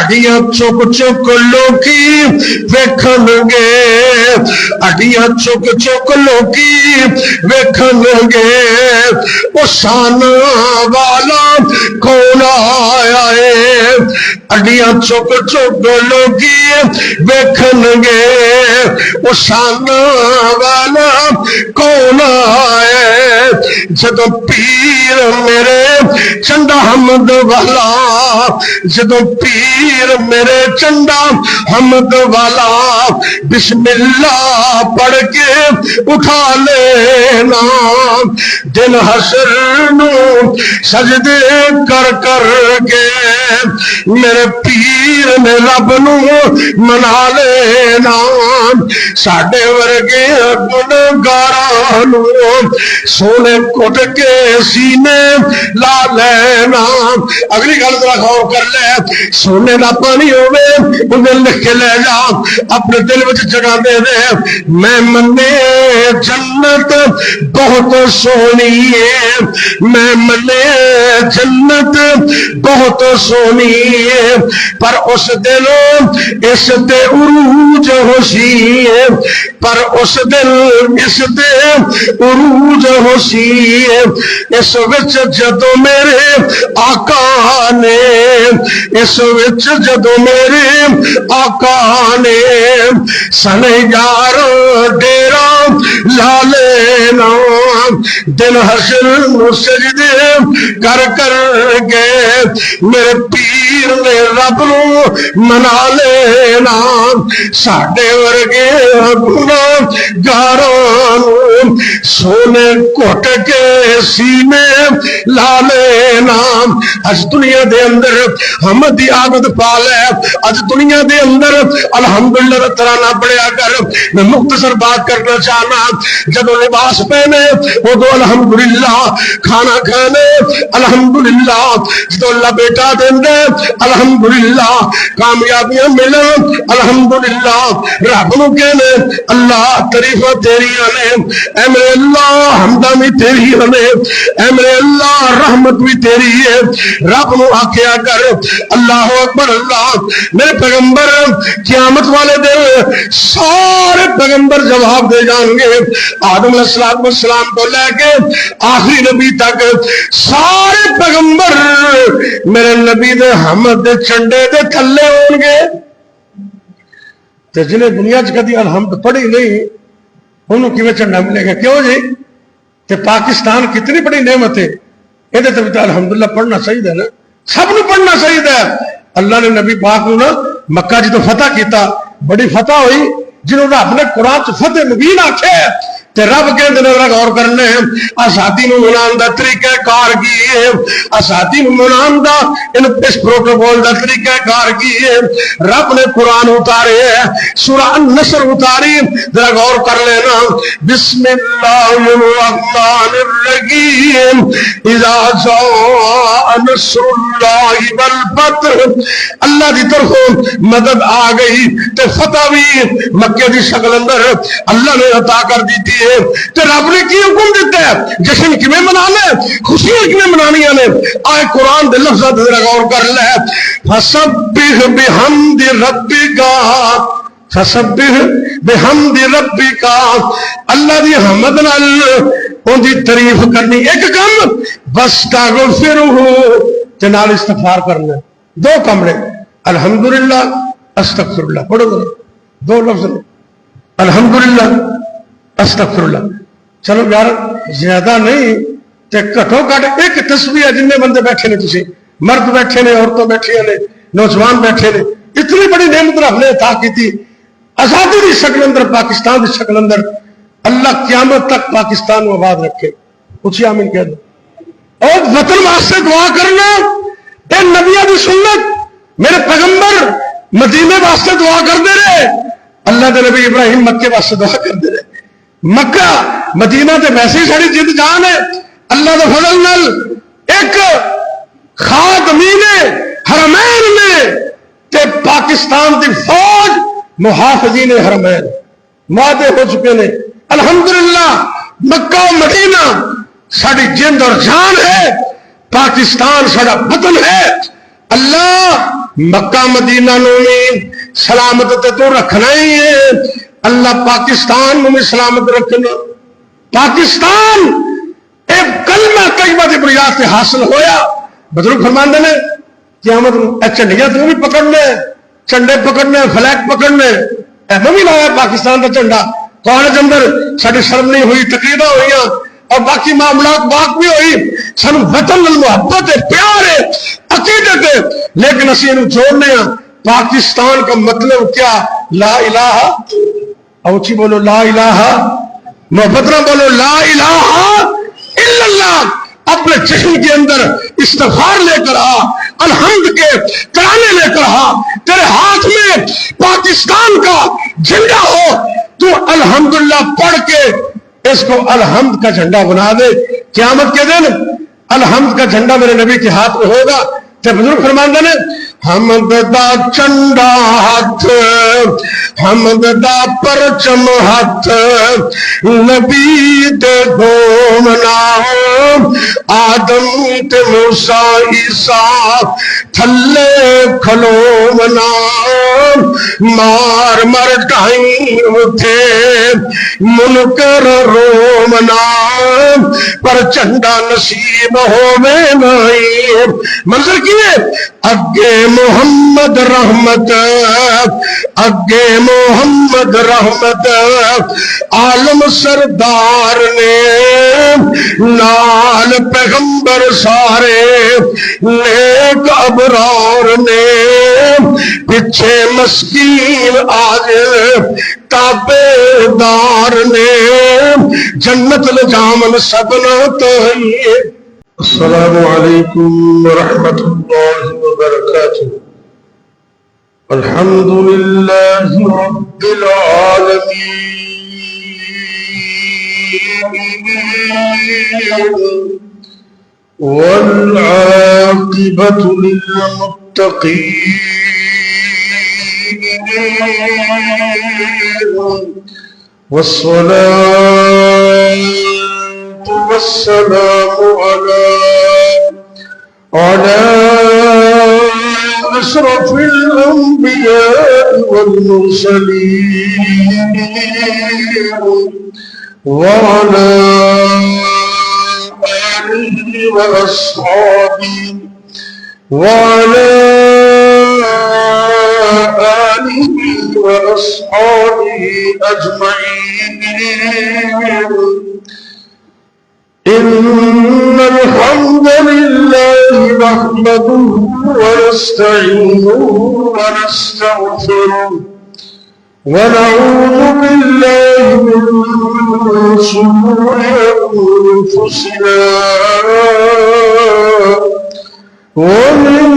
اڈیاں چک چک لوکی ویکھن گے اڈیاں چک چک لوکی ویکھن گے او شان والا کون آیا ہے اڈیاں چک چک لوکی ویکھن گے او شان والا کون آیا ہے جدو پیر میرے چنڈا حمد والا جدو پیر میرے چنڈا حمد والا بسم اللہ پڑھ کے اٹھا لینا دن حشر نو سجدے کر کر کے میرے پیر نے رب نو منا لینا ساڈے ورگے گنہگاراں نو سونے کٹ کے سینے لا لینا اگلی گل ذرا غور کر لے سونے دا پانی ہوے انہیں لکھ کے لے جا اپنے دل وچ جگہ دے دے میں منے جنت بہت سونی ہے میں منے جنت بہت سونی ہے پر اس دن اس تے عروج ہوشی ہے پر اس دن اس تے عروج ہوشی ہے اس وچ جدو میرے آقا نے اس وچ جدو میرے آقا نے سن یار ڈیرا لا لینا دن حشر نو سجدے کر کر کے میرے پیر نے رب نو منا لینا ساڈے ورگے گنہگاراں نو سونے کٹ کے سینے لا لینا اج دنیا دے اندر حمد دی عادت پا لے اج دنیا دے اندر الحمدللہ ترانہ پڑھیا کر میں مختصر بات کرنا چاہنا جدو لباس پہنے ادو الحمدللہ کھانا کھانے الحمدللہ جدو اللہ بیٹا دے الحمدللہ کامیابیاں ملن الحمدللہ رب نو کہنے اللہ تعریفاں تیریاں نے اے میرے اللہ حمداں بھی تیریاں نے اے میرے اللہ رحمت بھی تیری ہے رب نو آکھیا کر اللہ اکبر اللہ میرے پیغمبر قیامت والے دن سارے پیغمبر جواب دے جان گے آدم علیہ السلام کو لے کے آخری نبی تک سارے پیغمبر میرے نبی دے حمد دے چنڈے دے تھلے ہون گے تے جنہیں دنیا چ کدی الحمد پڑھی نہیں انہوں کیویں چنڈا ملے گا کیوں جی تے پاکستان کتنی بڑی نعمت ہے یہ تو الحمدللہ پڑھنا چاہیے نا سب نو پڑھنا چاہیے اللہ نے نبی پاک نو نا مکہ جدو فتح کیتا بڑی فتح ہوئی جنہوں رب نے قرآن چ فتح مبین آکھے تے رب کے دن غور کرنے آزادی نو منان دا طریقہ کار کی ہے آزادی نو منان دا اس پروٹوکول دا طریقہ کار کی ہے رب نے قرآن اتارے ہے سورہ النصر اتاری ذرا غور کر لینا بسم اللہ الرحمن الرحیم اذا جاء نصر اللہ والفتح اللہ دی طرف مدد آ گئی تے فتح بھی مکے دی شکل اندر اللہ نے عطا کر دی تھی تے رب نے کی حکم دیتا ہے جشن کیویں منانے خوشیاں کیویں منانیاں نے آئے قرآن دے لفظات ذرا غور کر لے فسبح بحمد ربک فسبح بحمد ربک اللہ دی حمد نال اون دی تعریف کرنی ایک کم واستغفرہ تے نال استغفار کرنا دو کم نے الحمدللہ استغفر اللہ پڑھو دو لفظ الحمدللہ استغفر اللہ چلو یار زیادہ نہیں تے گھٹو گھٹ ایک تسبیح جن بندے بیٹھے نے تسی مرد بیٹھے نے عورتوں بیٹھے نے نوجوان بیٹھے نے اتنی بڑی نعمت رب نے عطا کی تھی آزادی دی شکل اندر پاکستان دی شکل اندر اللہ قیامت تک پاکستان کو آباد رکھے اچھی آمین کہہ دو اور وطن واسطے دعا کرنا اے نبیہ دی سنت میرے پیغمبر مدینے واسطے دعا کر دے رہے اللہ دے نبی ابراہیم مکے واسطے دعا کر دے رہے مکہ مدینہ تے ویسے ہی ساری جد جان ہے اللہ دے فضل نال ایک خادمین حرمین میں تے پاکستان دی فوج محافظین حرمین معاہدے ہو چکے نے الحمدللہ مکہ و مدینہ ساری جند اور جان ہے پاکستان سارا وطن ہے اللہ مکہ مدینہ نو بھی سلامت تے تو رکھنا ہی ہے، اللہ پاکستان نو بھی سلامت رکھنا. پاکستان ایک کلمہ طیبہ دی بنیاد سے حاصل ہویا. بزرگ فرماندے نے قیامت جھنڈیاں تو بھی پکڑنے، جھنڈے پکڑنے، فلیگ پکڑنے، میں بھی لایا پاکستان کا جھنڈا. کالج اندر ساری سرمنی ہوئی، تقریباں ہوئی اور باقی معاملات بات بھی ہوئی. سانو وطن محبت ہے، پیار ہے، عقیدت ہے، لیکن اسی انہوں جوڑنے ہیں. پاکستان کا مطلب کیا؟ لا الہ، اوچی بولو لا الہ، محبت نہ بولو لا الہ الا اللہ. اپنے جشن کے اندر استغفار لے کر آ، الحمد کے ترانے لے کر آ. تیرے ہاتھ میں پاکستان کا جھنڈا ہو، تو الحمدللہ پڑھ کے اس کو الحمد کا جھنڈا بنا دے. قیامت کے دن الحمد کا جھنڈا میرے نبی کے ہاتھ میں ہوگا. تو بزرگ فرماندے نے حمد دا چنڈا ہاتھ، حمد دا پرچم ہاتھ، نبی دے گھومنا آدم تے موسیٰ عیسیٰ تھلے کھلومنا. مار مر ڈھائیں اٹھے منکر رومنا، پر چنڈا نصیب ہووے نہیں. منظر کیے اگے محمد رحمت، اگے محمد رحمت، عالم سردار نے نال پیغمبر سارے نیک ابرار نے، پیچھے مسکین آج تابے دار نے، جنت لجامن سبنا تہیے. السلام علیکم ورحمۃ اللہ وبرکاتہ. الحمد للہ رب العالمین والعاقبۃ للمتقین والصلاة والسلام على أشرف الأنبياء والمرسلين وعلى آله وأصحابه أجمعين. إن الحمد لله نحمده ونستعينه ونستغفره ونعوذ بالله من شرور أنفسنا ومن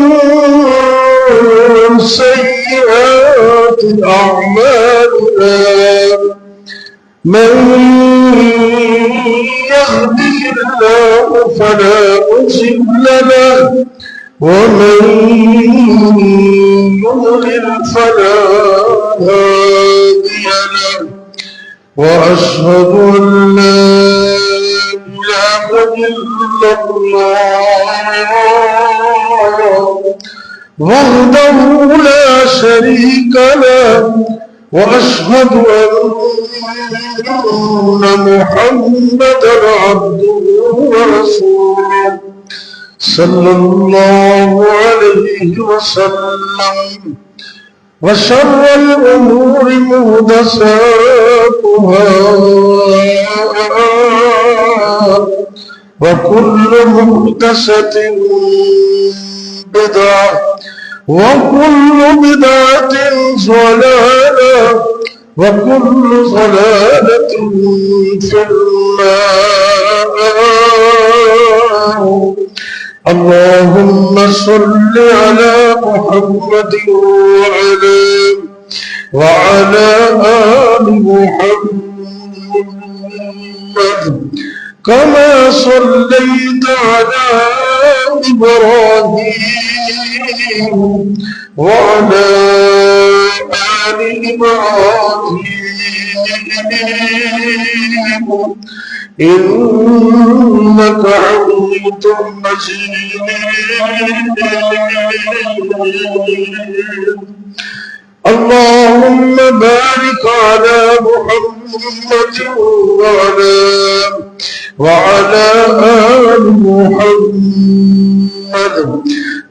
سيئات أعمالنا. من يهده الله فلا مضل له ومن يضلل فلا هادي له. وأشهد أن لا إله إلا الله وحده لا شريك له. وأشهد أن محمدا عبده ورسوله صلى الله عليه وسلم. وشر الأمور محدثاتها وكل محدثة بدعة وكل بدعة ضلالة وكل ضلالة في النار. اللهم صل على محمد وعلى آل محمد كما صليت على إبراهيم وعلى آل إبراهيم إنك حميد مجيد اللهم بارك على محمد وعلى آل محمد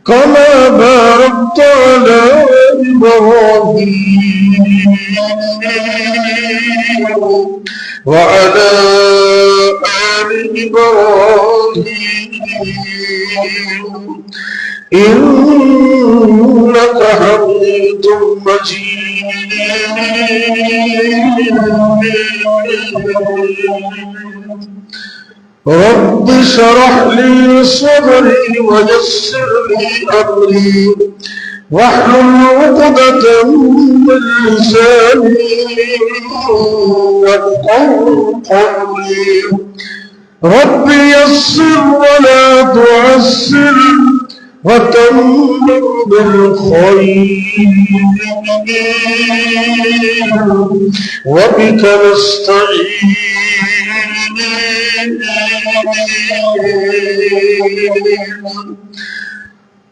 كما باركت على إبراهيم وعلى آل إبراهيم إنك حميد مجيد رب اشرح لي صدري ويسر لي أمري واحلل عقدة من لساني يفقهوا قولي رب يسر ولا تعسر وتمم بالخير وبك نستعين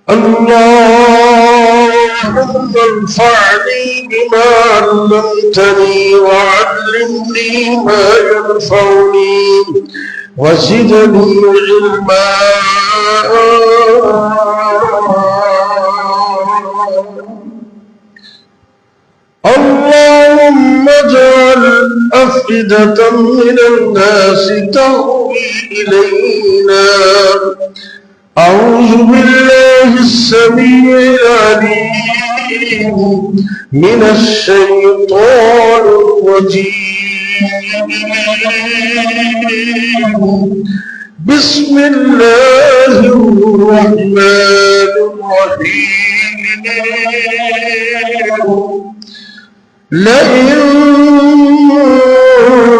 اللهم انفعني بما علمتني وعلمني ما ينفعني وزدني علما اللهم اجعل أفئدة من الناس تهوي إلينا أعوذ بالله السميع العليم من الشيطان الرجيم بسم الله الرحمن الرحيم لئن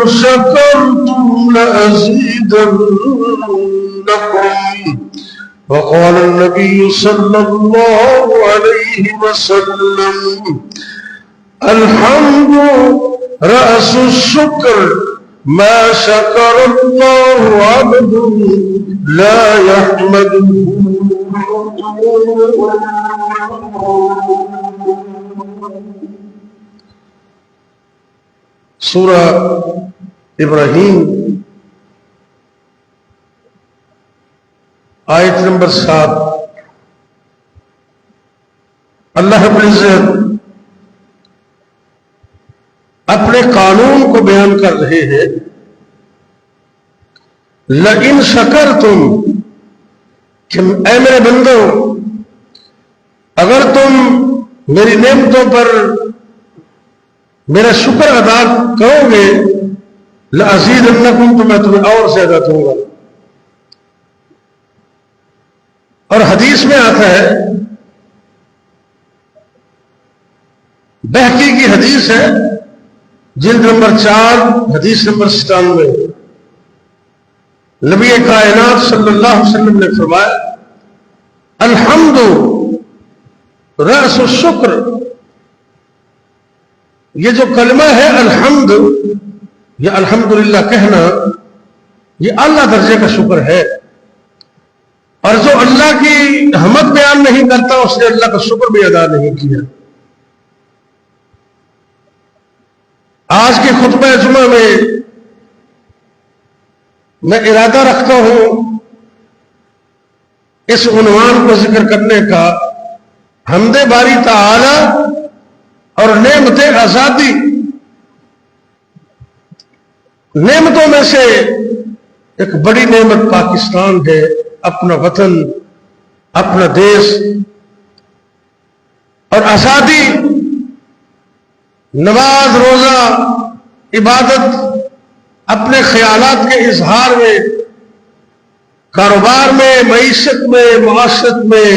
شكرتم لأزيدنكم وقال النبي صلى الله عليه وسلم الحمد رأس الشكر ما شكر الله عبد لا يحمده سورہ ابراہیم آیت نمبر 7 اللہ رب العزت اپنے قانون کو بیان کر رہے ہیں لئن شکرتم کہ اے میرے بندو اگر تم میری نعمتوں پر میرا شکر ادا کرو گے لأزیدنکم تو میں تمہیں اور زیادہ دوں گا اور حدیث میں آتا ہے بہقی کی حدیث ہے جلد نمبر 4 حدیث نمبر 97 نبی کائنات صلی اللہ علیہ وسلم نے فرمایا الحمد رأس الشکر یہ جو کلمہ ہے الحمد یا الحمدللہ کہنا یہ اعلیٰ درجے کا شکر ہے اور جو اللہ کی حمد بیان نہیں کرتا اس نے اللہ کا شکر بھی ادا نہیں کیا آج کے خطبہ جمعہ میں ارادہ رکھتا ہوں اس عنوان کو ذکر کرنے کا حمد باری تعالی اور نعمت آزادی نعمتوں میں سے ایک بڑی نعمت پاکستان ہے اپنا وطن اپنا دیش اور آزادی نماز روزہ عبادت اپنے خیالات کے اظہار میں کاروبار میں معیشت میں معاشرت میں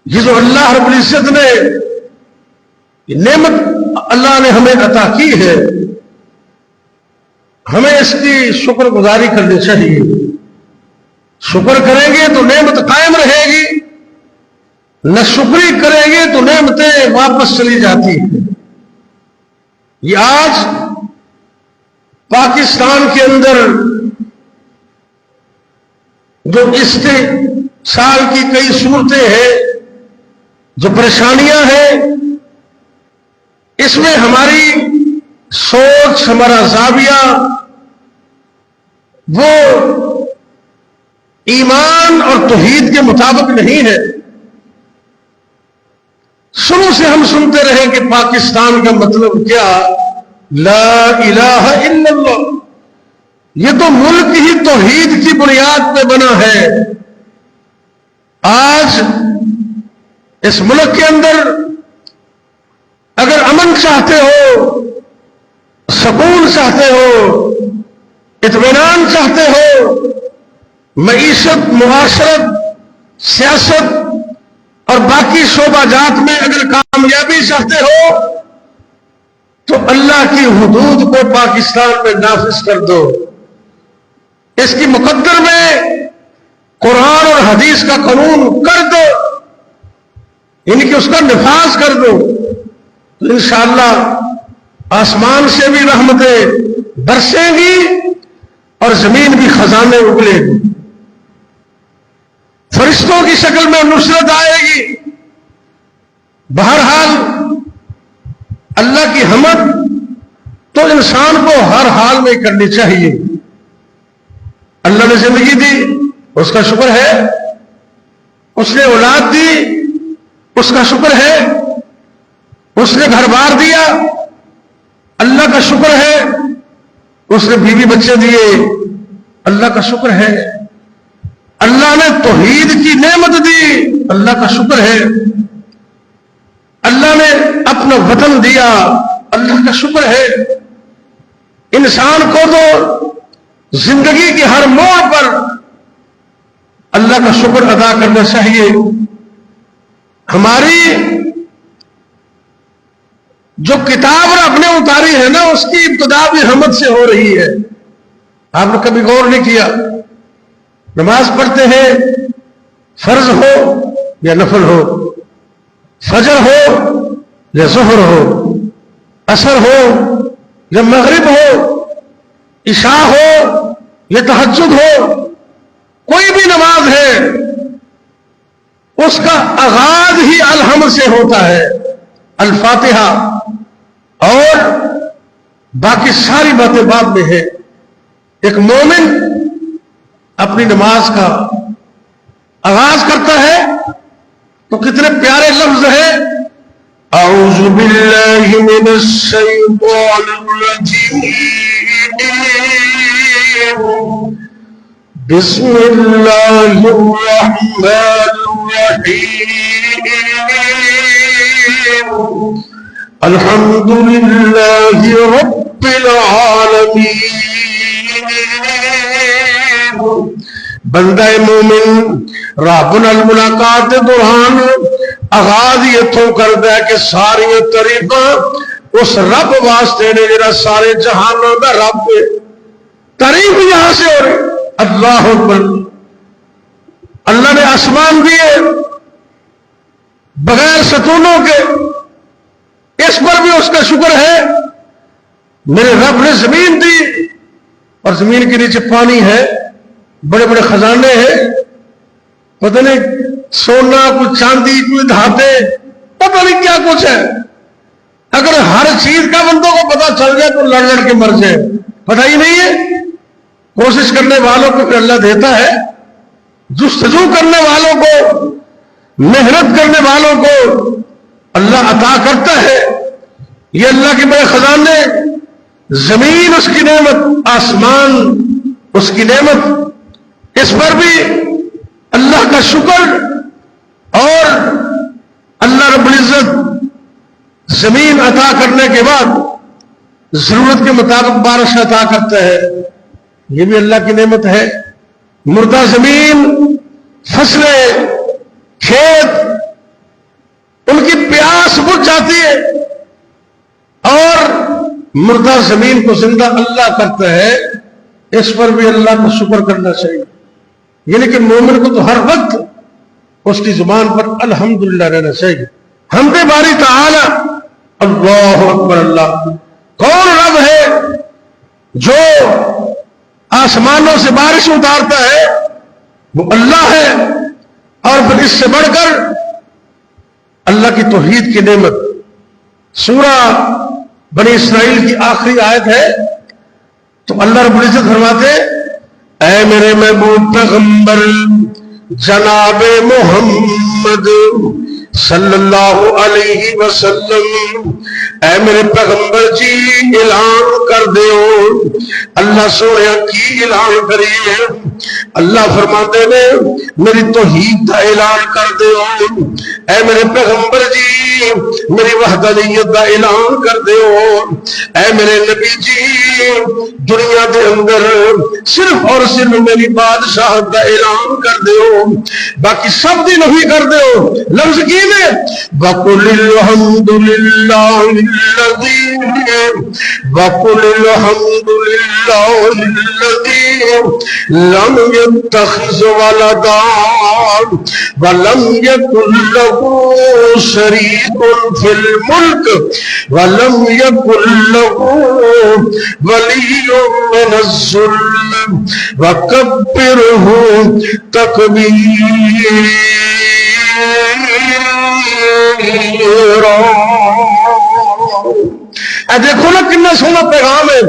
یہ جو اللہ رب العزت نے نعمت اللہ نے ہمیں عطا کی ہے ہمیں اس کی شکر گزاری کرنی چاہیے شکر کریں گے تو نعمت قائم رہے گی نہ شکری کریں گے تو نعمتیں واپس چلی جاتی ہیں یہ آج پاکستان کے اندر جو اس سال کی کئی صورتیں ہیں، جو پریشانیاں ہیں، اس میں ہماری سوچ، ہمارا زاویہ وہ ایمان اور توحید کے مطابق نہیں ہے۔ شروع سے ہم سنتے رہے کہ پاکستان کا مطلب کیا؟ لا الہ الا اللہ۔ یہ تو ملک ہی توحید کی بنیاد پہ بنا ہے۔ آج اس ملک کے اندر اگر امن چاہتے ہو، سکون چاہتے ہو، اطمینان چاہتے ہو، معیشت، معاشرت، سیاست اور باقی شعبہ جات میں اگر کامیابی چاہتے ہو تو اللہ کی حدود کو پاکستان میں نافذ کر دو، اس کی مقدر میں قرآن اور حدیث کا قانون کر دو، یعنی کہ اس کا نفاذ کر دو، تو انشاءاللہ آسمان سے بھی رحمتیں برسیں گی اور زمین بھی خزانے اگلے گی، فرشتوں کی شکل میں نصرت آئے گی۔ بہرحال اللہ کی حمد تو انسان کو ہر حال میں کرنی چاہیے۔ اللہ نے زندگی دی، اس کا شکر ہے۔ اس نے اولاد دی، اس کا شکر ہے۔ اس نے گھر بار دیا، اللہ کا شکر ہے۔ اس نے بیوی بچے دیے، اللہ کا شکر ہے۔ اللہ نے توحید کی نعمت دی، اللہ کا شکر ہے۔ اللہ نے اپنا وطن دیا، اللہ کا شکر ہے۔ انسان کو تو زندگی کے ہر موڑ پر اللہ کا شکر ادا کرنا چاہیے۔ ہماری جو کتاب رب نے اتاری ہے نا، اس کی ابتدا بھی حمد سے ہو رہی ہے۔ آپ نے کبھی غور نہیں کیا؟ نماز پڑھتے ہیں، فرض ہو یا نفل ہو، فجر ہو یا ظہر ہو، عصر ہو یا مغرب ہو، عشاء ہو یا تہجد ہو، کوئی بھی نماز ہے اس کا آغاز ہی الحمد سے ہوتا ہے، الفاتحہ، اور باقی ساری باتیں بعد میں ہے۔ ایک مومن اپنی نماز کا آغاز کرتا ہے تو کتنے پیارے لفظ ہیں، اعوذ باللہ من الشیطان الرجیم، بسم اللہ الرحمن الرحیم، الحمد للہ رب العالمین۔ بندہ مومن رابن الملاقات دوران آغاز یہ تو کرتا ہے کہ ساری طریقہ اس رب واسطے نے جڑا سارے جہانوں کا رب ہے۔ تعریف یہاں سے ہو رہی، اللہ اکبر۔ اللہ نے آسمان دیے بغیر ستونوں کے، اس پر بھی اس کا شکر ہے۔ میرے رب نے زمین دی اور زمین کے نیچے پانی ہے، بڑے بڑے خزانے ہیں، پتہ نہیں سونا، کوئی چاندی، کوئی دھاتے، پتہ نہیں کیا کچھ ہے۔ اگر ہر چیز کا بندوں کو پتہ چل جائے تو لڑ لڑ کے مر جائے، پتہ ہی نہیں ہے۔ کوشش کرنے والوں کو پھر اللہ دیتا ہے، جستجو کرنے والوں کو، محنت کرنے والوں کو اللہ عطا کرتا ہے۔ یہ اللہ کے بڑے خزانے، زمین اس کی نعمت، آسمان اس کی نعمت، اس پر بھی اللہ کا شکر۔ اور اللہ رب العزت زمین عطا کرنے کے بعد ضرورت کے مطابق بارش عطا کرتا ہے، یہ بھی اللہ کی نعمت ہے۔ مردہ زمین، فصلیں، کھیت، ان کی پیاس بجھ جاتی ہے اور مردہ زمین کو زندہ اللہ کرتا ہے، اس پر بھی اللہ کو شکر کرنا چاہیے۔ یعنی کہ مومن کو تو ہر وقت اس کی زبان پر الحمدللہ رہنا چاہیے۔ حمد باری تعالی، اللہ اکبر۔ اللہ کون رب ہے جو آسمانوں سے بارش اتارتا ہے وہ اللہ ہے، اور پھر اس سے بڑھ کر اللہ کی توحید کی نعمت۔ سورہ بنی اسرائیل کی آخری آیت ہے تو اللہ رب العزت فرماتے اے میرے محبوب پیغمبر جناب محمد صلی اللہ علیہ وسلم، اے میرے پیغمبر جی اعلان کر دیو۔ اللہ سونے کی اعلان کریے، اللہ فرماتے نے میری توحید کا اعلان کر دیو، اے میرے پیغمبر جی میری وحدانیت کا اعلان کر دیو، اے میرے نبی جی دنیا دے اندر صرف اور صرف میری بادشاہت کا اعلان کر دیو، باقی سب دی نفی کر دیو۔ لفظ کی نے وَقُلِ الْحَمْدُ لِلَّهِ الَّذِي وَقُلِ الْحَمْدُ لِلَّهِ الَّذِي لَمْ يَتَّخِذْ وَلَدًا وَلَمْ يَكُنْ لَهُ شَرِيكٌ فِي الْمُلْكِ وَلَمْ يَكُنْ لَهُ وَلِيٌّ مِّنَ الذُّلِّ وَكَبِّرْهُ تَكْبِيرًا۔ دیکھو نا کتنا سونا پیغام ہے،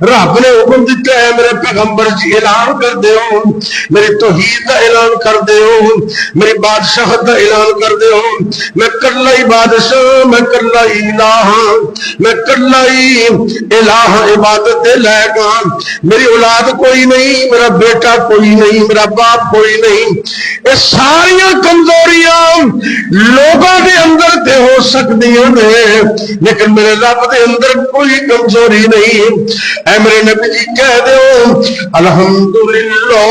رب نے حکم دیتا ہے میرے پیغمبر جی اعلان کر دیو، میری توحید کا اعلان کر دیو، میری بادشاہت کا اعلان کر دیو، میں کلا ہی بادشاہ، میں کلا ہی الہ، میں کلا ہی الہ عبادت دے لے گا، میری اولاد کوئی نہیں، میرا بیٹا کوئی نہیں، میرا باپ کوئی نہیں۔ یہ ساری کمزوریاں لوگوں کے اندر تے ہو سکتی ہیں لیکن میرے رب دے اندر کوئی کمزوری نہیں۔ اے میرے نبی جی کہہ دو الحمدللہ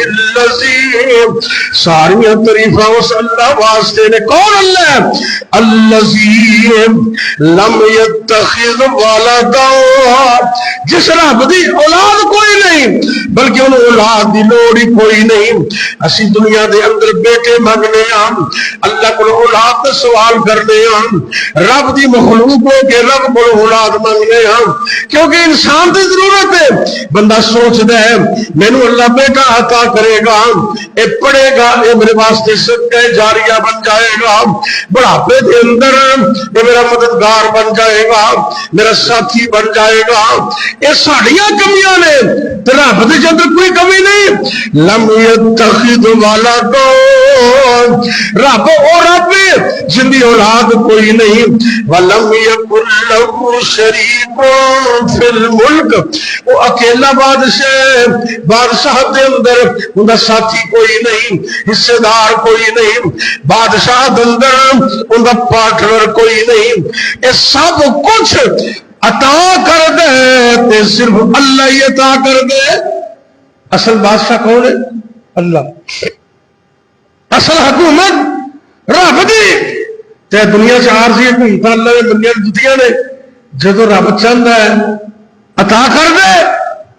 الذی، ساری تعریفاں اس اللہ واسطے نے۔ کون اللہ؟ الذی لم یتخذ ولدا، جس رب دی اولاد کوئی نہیں بلکہ انہوں اولاد دی لوڑ ہی کوئی نہیں۔ اسی دنیا دے اندر بیٹے مانگنے ہاں، اللہ کو اولاد دا سوال کرنے ہاں، رب دی مخلوق ہو کے رب کو اولاد مانگنے ہاں، کیونکہ انسان دی ضرورت ہے۔ بندہ سوچتا ہے مینوں اللہ بیٹا عطا کرے گا، اے پڑھے گا، اے میرے واسطے صدقہ جاریہ بن جائے گا، بڑھاپے دے اندر اے میرا مددگار بن جائے گا، میرا ساتھی بن جائے گا۔ یہ ساڑیاں کمیاں نے، رب دے اندر کوئی کمی نہیں۔ لم یتخذ ولدا، رب او رب جن دی اولاد کوئی نہیں۔ ولم یکن لہ شریک فی الملک، وہ اکیلا بادشاہ دے اندر ان کا ساتھی کوئی نہیں، حصے دار کوئی نہیں، بادشاہ دے اندر ان کا پارٹنر کوئی نہیں۔ یہ سب کچھ عطا کر دے تے صرف اللہ ہی عطا کر دے۔ اصل بادشاہ کون ہے؟ اللہ۔ اصل حکومت رب دی تے دنیا سے عارضی حکومت اللہ نے دنیا دتیاں نے۔ جدو رب چاہتا ہے عطا کر دے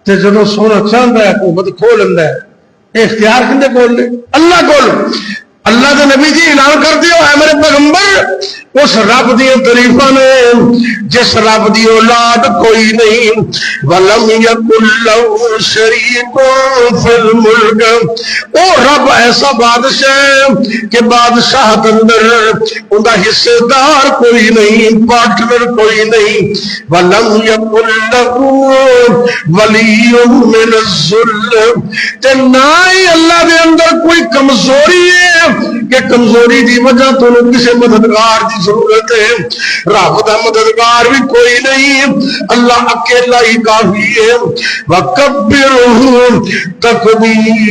تے جدو سونا چاہتا ہے حکومت کھو لینا ہے۔ اختیار کندے کول نے؟ اللہ کول۔ اللہ دے نبی جی اعلان کر دیو اے میرے پیغمبر اس رب دی تعریفاں نے جس رب دی اولاد کوئی نہیں۔ ولم یکن لہ شریک فی الملک، او رب ایسا بادشاہ کہ بادشاہ اندر ان کا حصے دار کوئی نہیں، پارٹنر کوئی نہیں۔ ولم یکن لہ ولی من الذل، تے نہ ہی اللہ دے اندر کوئی کمزوری ہے کہ کمزوری دی وجہ تو کسی مددگار دی ضرورت ہے۔ رب دا مددگار بھی کوئی نہیں، اللہ اکیلا ہی کافی ہے۔ وَكَبِّرْهُ تَكْبِيرًا،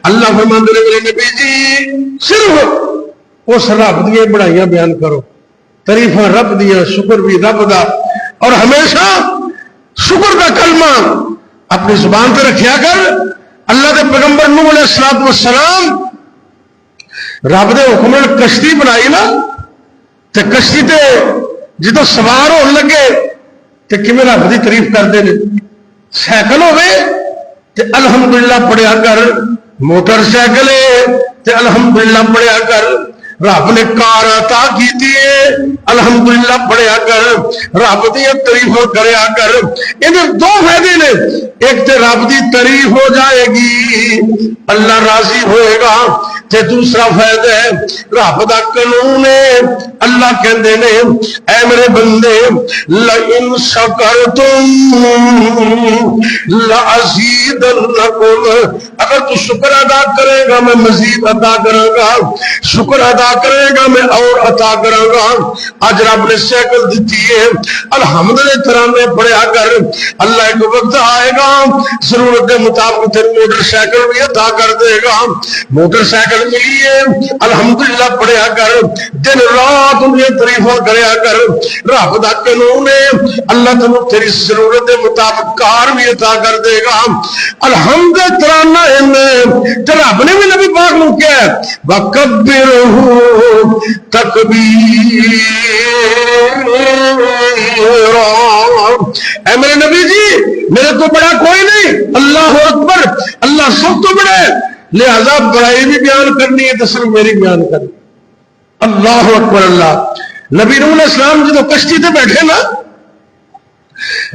اللہ فرماتے ہیں میرے نبی جی صرف اس رب دی بڑائیاں بیان کرو، تعریفاں رب دیا، شکر بھی رب دا، اور ہمیشہ شکر دا کلمہ اپنی زبان پہ رکھیا کر۔ اللہ دے پیغمبر نوح علیہ السلام رب دے حکم نے کشتی بنائی نا، تے کشتی تے جدو سوار ہون لگے تے کیویں رب دی تعریف کرتے ہیں۔ سائیکل ہوے تے الحمدللہ پڑھیا کر، موٹر سائیکل ہے تے الحمدللہ پڑھیا کر، رب نے کار عطا کیتی ہے الحمدللہ پڑھیا کر رب دی تعریف کریا کر انہیں دو فائدے نے ایک تے رب دی تعریف ہو جائے گی اللہ راضی ہوئے گا تے دوسرا فائدہ ہے رب دا قانون ہے اللہ کہندے نے اے میرے بندے لئن شکرتم لازیدنکم اگر تو شکر ادا کرے گا میں مزید عطا کروں گا شکر ادا کرے گا میں اور عطا کروں گا آج رب نے سائیکل دیتی ہے الحمدللہ ترانے پڑھیا کر اللہ ایک وقت آئے گا ضرورت کے مطابق تیری موٹر سائیکل بھی عطا کر دے گا موٹر سائیکل ملی ہے الحمدللہ پڑھیا کر دن رات انہیں تعریفاں کریا کر رب دا قانون ہے اللہ تمہیں تیری ضرورت کے مطابق کار بھی عطا کر دے گا الحمدللہ ترانا ہے تو رب نے بھی نبی پاک نے کیا ہے وَكَبِّرْهُ تَكْبِيرًا اے میرے نبی جی میرے تو بڑا کوئی نہیں اللہ اکبر اللہ سب تو بڑا ہے لہذا بڑائی بھی بیان کرنی ہے تو صرف میری بیان کرنی اللہ اکبر اللہ نبی نوح علیہ السلام جو کشتی تے بیٹھے نا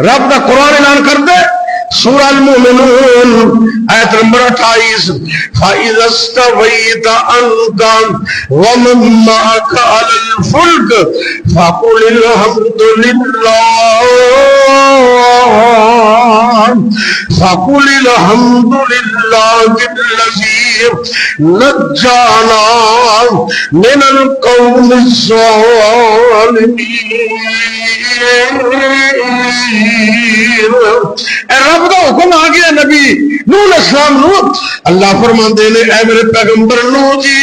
رب کا قرآن اعلان کر دے سورہ المؤمنون آیت نمبر 28 فَإِذَا اسْتَوَيْتَ أَنْتَ وَمَن مَّعَكَ عَلَى الْفُلْكِ فَقُلِ الْحَمْدُ لِلَّهِ الَّذِي نَجَّانَا مِنَ الْقَوْمِ الظَّالِمِينَ اے رب دا حکم آ گیا نبی نوح علیہ السلام نو اللہ فرماندے نے اے میرے پیغمبر نوح جی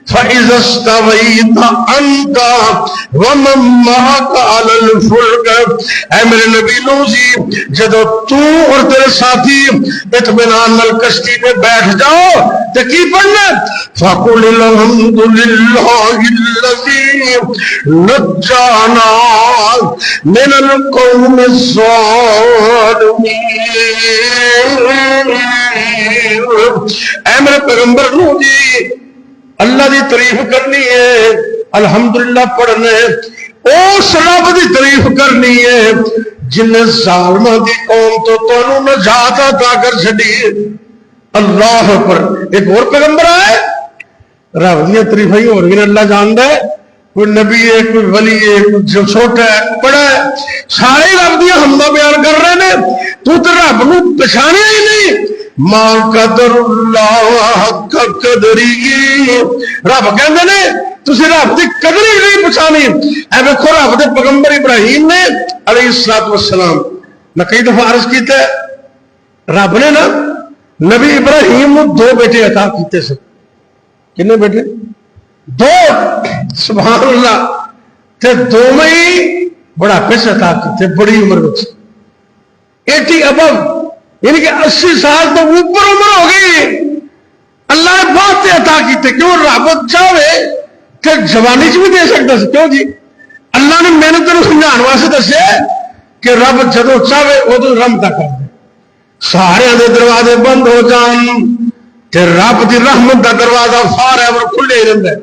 فَإِذَا اسْتَوَيْتَ أَنْتَ وَمَن مَّعَكَ عَلَى الْفُلْكِ اے میرے نبی نوح جی جدو تو اور تیرے ساتھی اطمینان نال کشتی پہ بیٹھ جاؤ تو کی پڑھنا فَقُلِ الْحَمْدُ لِلَّهِ الَّذِي نَجَّانَا مِنَ الْقَوْمِ الظَّالِمِينَ اے میرے پیغمبر نوح جی اللہ دی تعریف کرنی ہے الحمدللہ پڑھنے اس رب دی تعریف کرنی ہے جن ظالمہ دی قوم تو تانوں نجات عطا کر چھڈی اللہ اکبر ایک اور پیغمبر آئے رب دی تعریف ہی اور بھی اللہ جاندا ہے کوئی نبی ہے کوئی ولی ہے کوئی جو چھوٹا ہے کوئی بڑا ہے سارے رب دی حمدہ بیان کر رہے ہیں تو رب نو پہچانیا ہی نہیں ما قدر اللہ حق قدری رب کہندے نے تسی رب دی قدر ہی نہیں پہچانی اے ویکھو رب دے پیغمبر ابراہیم نے علیہ الصلوۃ والسلام میں کئی دفعہ عرض کیتا ہے رب نے نا نبی ابراہیم نو دو بیٹے عطا کیتے سے کتنے بیٹے دو سبحان اللہ تے دو میں ہی بڑا پیسہ عطا کیتے بڑی عمر وچ 80 ابو یعنی کہ 80 سال تو اوپر عمر ہو گئی اللہ نے بات عطا کیتے کیوں رب چاہے کہ جوانی چ بھی دے سکتا سی کیوں جی اللہ نے محنت کو سمجھان واسطے دسے کہ رب جدو چاہے ادو رحمت کر دے سارے دے دروازے بند ہو جان تے رب دی رحمت دا دروازہ فارے کھلے ہی رہندا ہے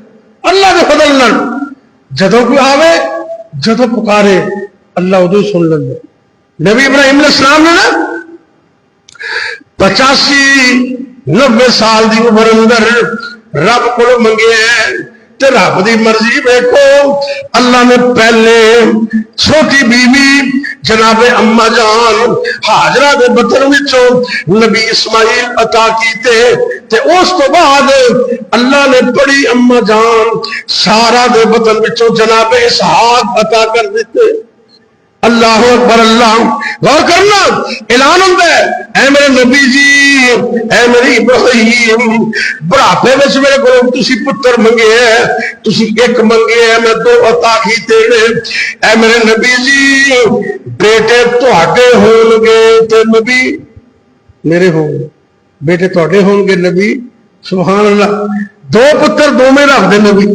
اللہ دے فضل نال جدو کوئی آوے جدو پکارے اللہ ادو سن لیندا نبی ابراہیم علیہ السلام نے نا 85-90 سال دی عمر اندر رب کو منگے تے رب دی مرضی دیکھو اللہ نے پہلے چھوٹی بیوی جناب اما جان حاجرہ دے بطن وچوں نبی اسماعیل عطا کیتے تے اس تو بعد اللہ نے بڑی اما جان سارا دے بطن وچوں جناب اسحاق عطا کر دیتے اللہ اکبر اللہ غور کرنا اعلان ہوتا ہے اے میرے نبی جی اے میری ابراہیم بڑھاپے وچ میرے کو تسی پتر منگے ہے تسی ایک منگے ہے میں دو عطا کیتے نے اے میرے نبی جی بیٹے تواڈے ہون گے تے نبی میرے ہون گے بیٹے تواڈے ہون گے نبی سبحان اللہ دو پتر دو میں رکھ دے نبی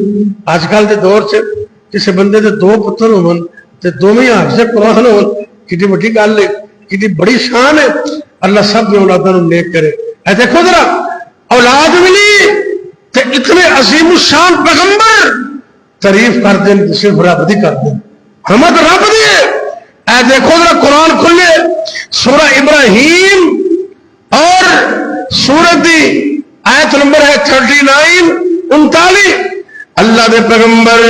آج کل دے دور سے کسی بندے دے دو پتر ہون تے دوویں حافظ قرآن ہون کتنی بڑی گل ہے کتنی بڑی شان ہے اللہ سب دی اولاداں نوں نیک کرے اے دیکھو ذرا اولاد ملی تے اتنے عظیم الشان پیغمبر تعریف کر دیں صرف رب دی کر دیں حمد رب دی اے دیکھو ذرا قرآن کھلے سورہ ابراہیم اور سورت دی آیت نمبر ہے 39 39 اللہ دے پیغمبر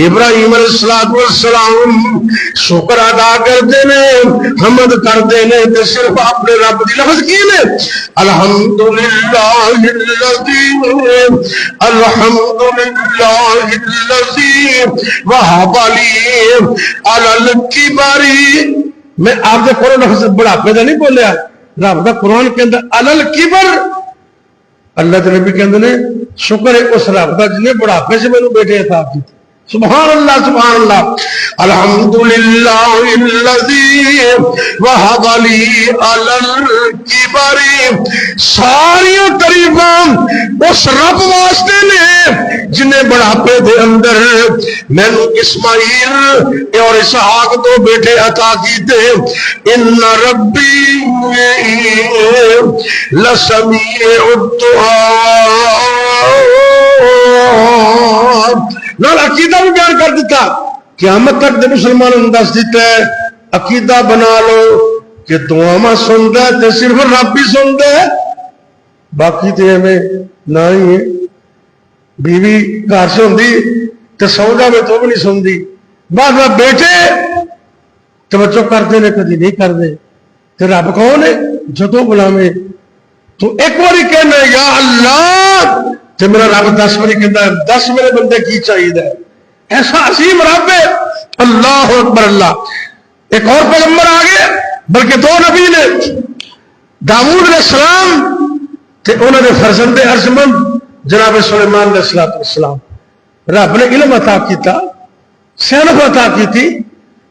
ابراہیم علیہ السلام شکر ادا کرتے نے حمد کرتے نے تے صرف اپنے رب دی لفظ کی نے الحمدللہ الذی وہب لی علی الکبر میں آپ دے قرآن لفظ بڑھاپے دا نہیں بولیا رب دا قرآن کے اندر علی الکبر اللہ کے نبی کہندے نے شکر ہے اس رب دا جنے بڑھاپے سے میں بیٹے عطا کیتے سبحان اللہ الحمدللہ الذی وہب لی علی الکبر ساری تعریفاں اس رب واسطے نے جنہیں بڑھاپے دے اندر میں نے اسماعیل اور اسحاق تو بیٹے عطا کیتے ان ربی لسمیع الدعاء نال عقیدہ بھی بیان کر دیتا قیامت تک دے مسلمان دس دیتا ہے عقیدہ بنا لو کہ دعاواں سندا ہے تے صرف رب ہی سندا ہے باقی تے ہمیں نہ ہی ہے بیوی گھر سے ہوندی تے سو جاوے تو بھی نہیں سندی بعد میں بیٹے توجہ کرتے نے کدی نہیں کرتے تے رب کون ہے جدوں بلاویں تو ایک باری کہنا یا اللہ تے میرا رب 10 باری کہتا ہے 10 میرے بندے کی چاہیے ایسا عظیم رب ہے اللہ اکبر اللہ ایک اور پیغمبر آگے بلکہ 2 نبی نے داؤد علیہ السلام تے انہوں نے فرزند ارجمند جناب سلیمان علیہ السلام رب نے علم عطا کیتا سیانت عطا کی تھی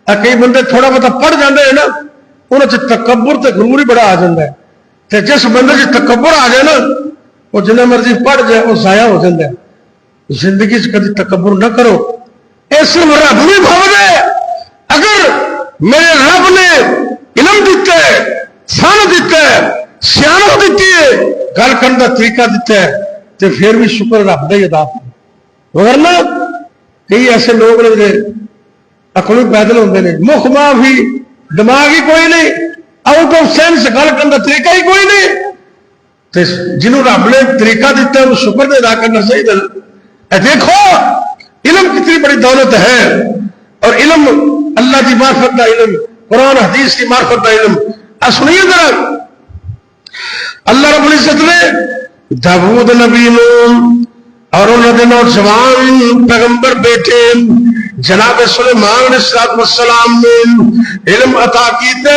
کئی بندے تھوڑا بہت پڑھ جاندے ہیں نا انہوں سے تکبر تے غرور ہی بڑا آ جاتا ہے تے جس بندے سے تکبر آ جائے نا وہ جنہیں مرضی پڑھ جائے وہ ضائع ہو جاتا ہے زندگی سے کبھی تکبر نہ کرو ایسے رب بھی بھول ہے اگر میرے رب نے علم دیتا ہے سان دیتا ہے سیانت دیتی ہے گل کرنے کا طریقہ دیتا ہے تو پھر بھی شکر رب کا ہی ادا ورنہ کئی ایسے لوگ نے اکڑی پیدل ہوتے ہیں مکھ ماں بھی دماغ ہی کوئی نہیں آؤٹ آف سینس گل کرنے کا طریقہ ہی کوئی نہیں تو جنہوں رب نے طریقہ دیتا ہے وہ شکر دے ادا کرنا چاہیے دیکھو علم کتنی بڑی دولت ہے اور علم اللہ کی معرفت کا علم قرآن حدیث کی معرفت کا علم سنیے ذرا اللہ رب العزت نے داؤد نبی اور انہوں نے نوجوان پیغمبر بیٹے جناب سلیمان علیہ السلام نے علم عطا کیتے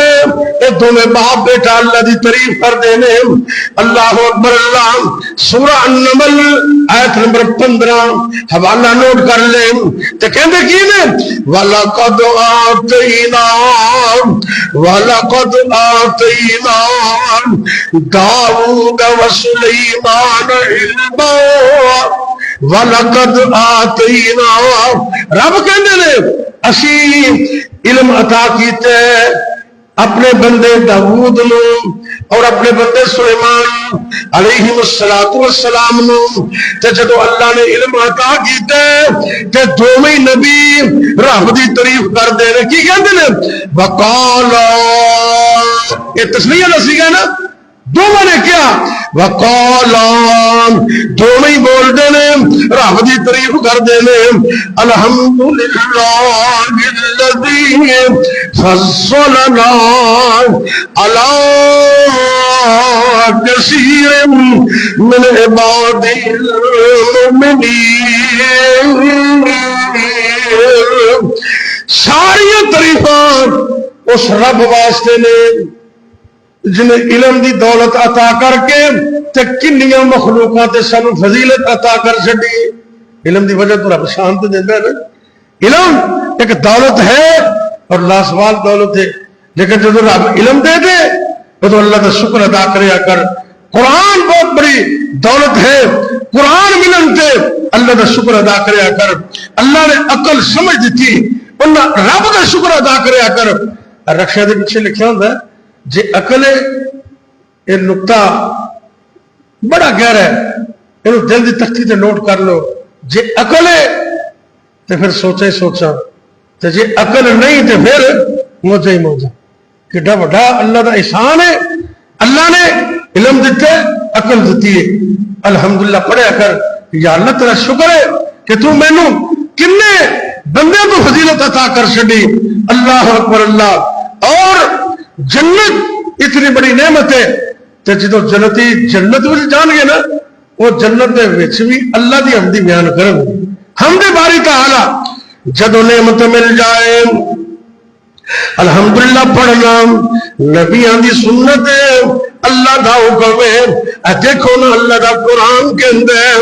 اے دونوں باپ بیٹا اللہ دی تعریف کر دینے اللہ اکبر اللہ سورہ النمل آیت نمبر 15 حوالہ نوٹ کر لیں تے کہندے کی نے وَلَقَدْ آتَيْنَا دَاوُودَ وَسُلَيْمَانَ عِلْمًا وَلَقَدْ آتَيْنَا رب کہندے نے اسی علم عطا کیتے اپنے بندے داؤد نو اور اپنے بندے سلیمان علیہ السلام نو تے جدو اللہ نے علم عطا کیتے تے دوویں نبی رب دی تعریف کر دے نے کی کہندے نے وقالا یہ تسمیہ دسی گا نا دونوں نے کیا وقالا دونوں ہی بول دے نے رب دی تعریف کر دے نے الحمدللہ الذی فضلنا علی کثیر من عباد المؤمنین ساری تعریفاں اس رب واسطے نے جنہیں علم دی دولت عطا کر کے تے کنیاں مخلوقات سانو فضیلت عطا کر چھڈی علم دی وجہ تو رب شان تے دیندا ہے نا علم ایک دولت ہے اور لاسوال دولت ہے لیکن جب رب علم دے دے تو اللہ کا شکر ادا کریا کر قرآن بہت بڑی دولت ہے قرآن ملن تے اللہ کا شکر ادا کریا کر اللہ نے عقل سمجھ دیتی انہاں رب کا شکر ادا کریا کر رکشا دے پیچھے لکھا ہوندا ہے جی عقل ہے یہ نقطہ بڑا گہرا ہے یہ دل کی تختی تے نوٹ کر لو. جے عقل ہے تو پھر سوچا ہی سوچا، تو جے عقل نہیں تو پھر موجہ ہی موجہ. کڈا وڈا اللہ دا احسان ہے. اللہ نے علم دیتے، عقل دیتی ہے. الحمدللہ پڑھیا کر. یا اللہ تیرا شکر ہے کہ تو مینوں کنے بندے کو فضیلت عطا کر چھڈی. اللہ اکبر اللہ. اور جنت اتنی بڑی نعمت ہے کہ جدو جنتی جنت وچ جان گے نا، وہ جنت دے وچ بھی اللہ دی حمدی بیان کرن. حمد باری تعالی جدو نعمت مل جائے الحمدللہ پڑھنا نبیوں دی سنت ہے، اللہ دا حکم ہے. دیکھو نا اللہ دا قرآن کے اندر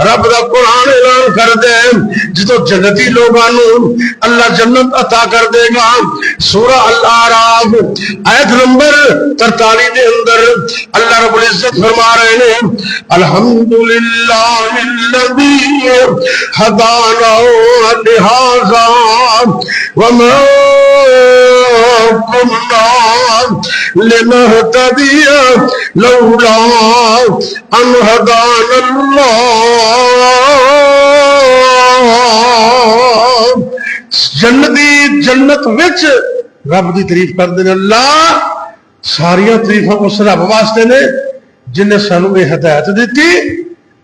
رب دا قرآن اعلان کر دے جدو جنتی لوگوں اللہ جنت عطا کر دے گا. سورہ الاعراف آیت نمبر 43 دے اندر اللہ رب العزت فرما رہے ہیں الحمدللہ الذی ہدانا لہذا وما كنا لنهتدي لولا أن هدانا الله. جنت وچ رب دی تعریف کر دے. اللہ ساریاں تعریفاں اس رب واسطے نے جن نے سانو یہ ہدایت دیتی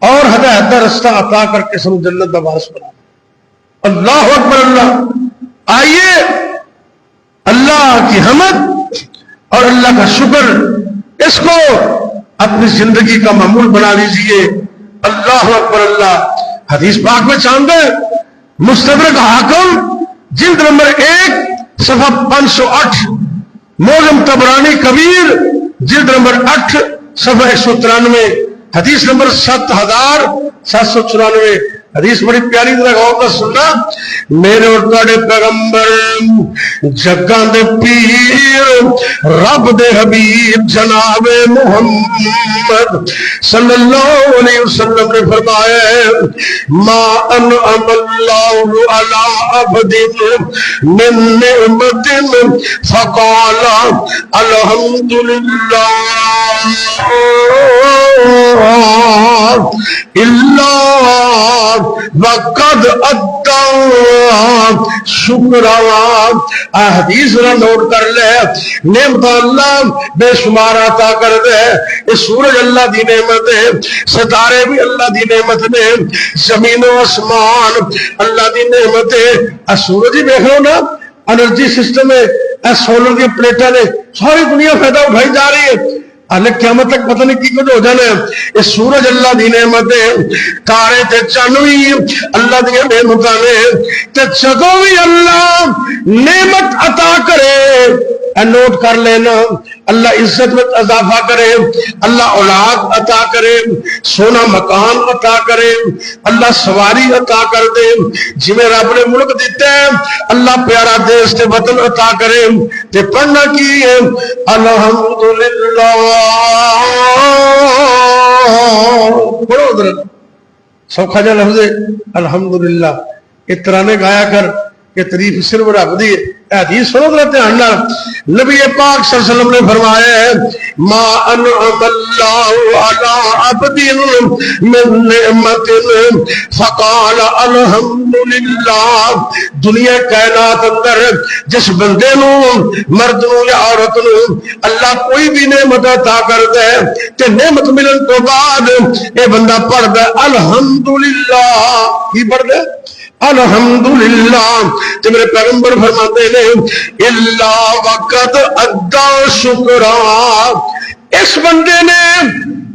اور ہدایت دا رستہ عطا کر کے سانو جنت دا وارث بنا. اللہ اکبر اللہ. آئیے اللہ کی حمد اور اللہ کا شکر اس کو اپنی زندگی کا معمول بنا لیجئے. اللہ اکبر اللہ. حدیث پاک میں چاند ہے مستدرک حاکم جلد نمبر 1 صفحہ 508، معجم طبرانی کبیر جلد نمبر 8 صفحہ 193، حدیث نمبر 7794. حدیث بڑی پیاری طرح غور کا سننا. میرے اور تواڈے پیغمبر جگاں دے پیر رب دے حبیب جناب محمد صلی اللہ علیہ وسلم نے فرمایا ما انعم اللہ علی عبد من نعمت فقال الحمدللہ الا وقد ادا شکرا. حدیث نہ نوٹ کر لے. نعمت اللہ بے شمار عطا کر دے. یہ سورج اللہ دی نعمت ہے، ستارے بھی اللہ دی نعمت نے، زمین و آسمان اللہ دی نعمت ہے. سورج ہی دیکھ لو نا، انرجی سسٹم ہے، سولر دی پلیٹاں نے ساری دنیا فائدہ اٹھائی جا رہی ہے. اللہ قیامت تک پتہ نہیں کی کچھ ہو جانا ہے. یہ سورج اللہ دی نعمت ہے، تارے تے چن بھی اللہ دی نعمت نے. تے جدوں بھی اللہ نعمت عطا کرے نوٹ کر لینا، اللہ عزت میں اضافہ کرے، اللہ اولاد عطا کرے، سونا مکان عطا کرے، اللہ سواری عطا کر دے، جویں رب نے ملک دیتا ہے اللہ پیارا دیش تے وطن عطا کرے. تے پڑھنا کی ہے الحمدللہ. پڑھو ادھر سوکھا جا لفظ الحمدللہ. اس طرح نے گایا کر کہ تعریف صرف رب دی. حدیث سنو ذرا دھیان نال. نبی پاک صلی اللہ علیہ وسلم نے فرمایا ہے ما انعم اللہ علی عبد من نعمت فقال الحمدللہ. دنیا کائنات اندر جس بندے نو مرد نو یا عورت نو اللہ کوئی بھی نعمت عطا کر دے تے نعمت ملن تو بعد اے بندہ پڑھ دے الحمدللہ. کی پڑھ دے؟ الحمدللہ. تے میرے پیغمبر فرماتے ہیں الا وقت ادا شکرا. اس بندے نے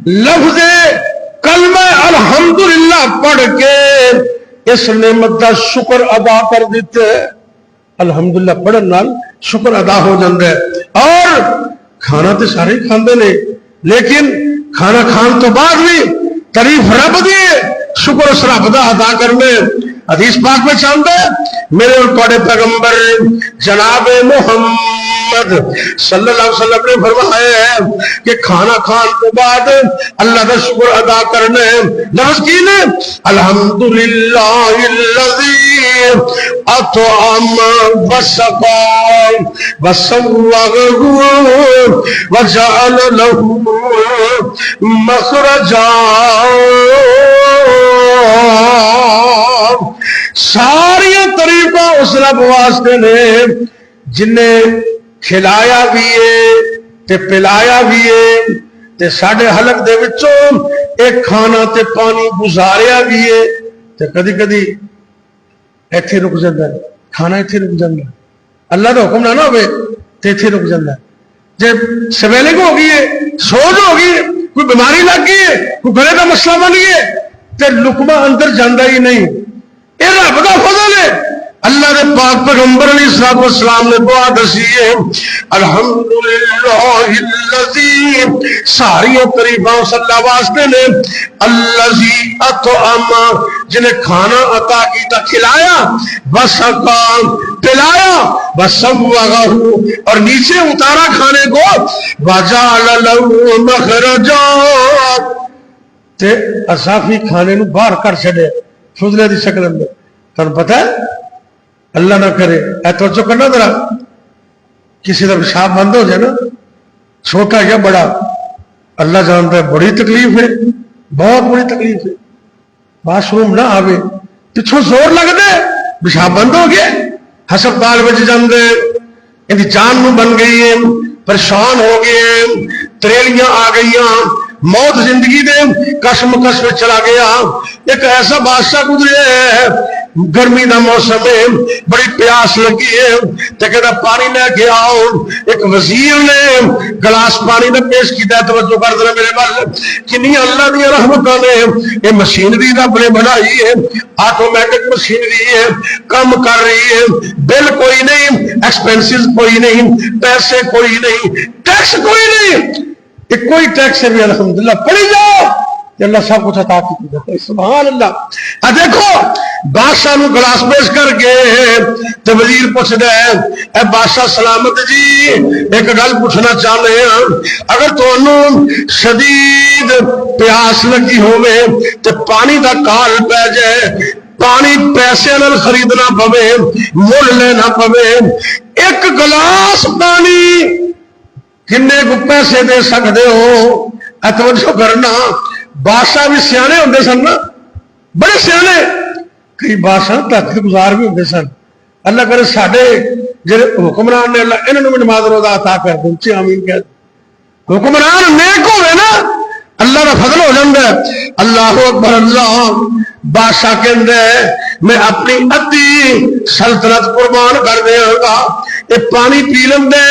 لفظ کلمہ الحمدللہ پڑھ کے اس نعمت کا شکر ادا کر دیتے. الحمدللہ پڑھن نال شکر ادا ہو جاتا ہے. اور کھانا تو سارے کھاندے نے، لیکن کھانا کھان تو بعد بھی تعریف رب دی شکر اس رب دا ادا کرنے. حدیث پاک میں چاہتا ہے میرے اور تواڈے پیغمبر جناب محمد صلی اللہ علیہ وسلم نے فرمایا ہے کہ کھانا کھان کے بعد اللہ کا شکر ادا کرنا ہے. لفظ کی نے الحمدللہ الذی اطعم وسقا وسوغ وجعل له مخرجا اس رب واسطے نے جنہیں کھلایا بھی ہے تے پلایا بھی ہے تے ساڈے حلق دے وچوں ایک کھانا تے پانی گزاریا بھی ہے تے کدی کدی ایتھے رک جاندا ہے کھانا ایتھے رک جاندا ہے اللہ دا حکم نہ ہوئے تے ایتھے رک جاندا ہے جب سویلنگ ہو گئی ہے سوج ہو گئی ہے کوئی بیماری لگ گئی ہے کوئی گلے کا مسئلہ بن گیا ہے تے لقمہ اندر جاندا ہی نہیں یہ رب دا فضل ہے اللہ نے پاک پیغمبر علیہ الصلوۃ والسلام نے دعا دسی ہے الحمدللہ الذی ساری تعریفاں صلی اللہ واسطے نے الذی اطعم جنہیں کھانا عطا کیتا کھلایا وسقا پلایا وسوغہ اور نیچے اتارا کھانے کو وجعل له مخرجا تے اضافی کھانے نو باہر کر چھڈے فضلے دی شکل اندر تانوں پتہ ہے اللہ نہ کرے اے توجہ کرنا ذرا کسی کا پیشاب بند ہو جائے نا چھوٹا یا بڑا اللہ جانتا ہے بڑی تکلیف ہے بہت بڑی تکلیف ہے واش روم نہ آوے پچھوں زور لگ دے پیشاب بند ہو گیا ہسپتال میں جاندے ان کی جان نو بن گئی ہے پریشان ہو گئے تریلیاں آ گئی موت زندگی دے کشمکش میں چلا گیا ایک ایسا بادشاہ گزرے ہے گرمی دا موسم ہے بڑی پیاس لگی ہے تے کہتا پانی لے کے آؤ ایک وزیر نے گلاس پانی نے پیش کیتا ہے توجہ کر دینا میرے بال کنی اللہ دی رحمتاں نے یہ مشینری رب نے بنائی ہے آٹومیٹک مشینری ہے کم کر رہی ہے بل کوئی نہیں ایکسپینسز کوئی نہیں پیسے کوئی نہیں ٹیکس کوئی نہیں کوئی ٹیکس بھی الحمدللہ پڑھی جاؤ کہ اللہ سب کچھ عطا کی سبحان اللہ دیکھو بادشاہ نو گلاس پیش کر کے تے وزیر پوچھ دے اے بادشاہ سلامت جی ایک گل پوچھنا چاہتے ہیں اگر تانوں شدید پیاس لگی ہوئے تے پانی دا کال پہ جائے پانی پیسے نال خریدنا پوے مول لینا پوے ایک گلاس پانی کنے کو پیسے دے سکتے ہو توجہ کرنا بادشاہ بھی سیانے ہوندے سن نا بڑے سیانے کئی بادشاہ تحقیق گزار بھی ہوندے سن اللہ کرے ساڈے جڑے حکمران نے اللہ انہاں نوں نماز روزہ عطا کر دے اونچی آمین کہہ حکمران نیک ہوے نا اللہ کا فضل ہو جاتا ہے اللہ اکبر اللہ بادشاہ کہندا ہے میں اپنی ادھی سلطنت قربان کر دیاں گا یہ پانی پی لیں دے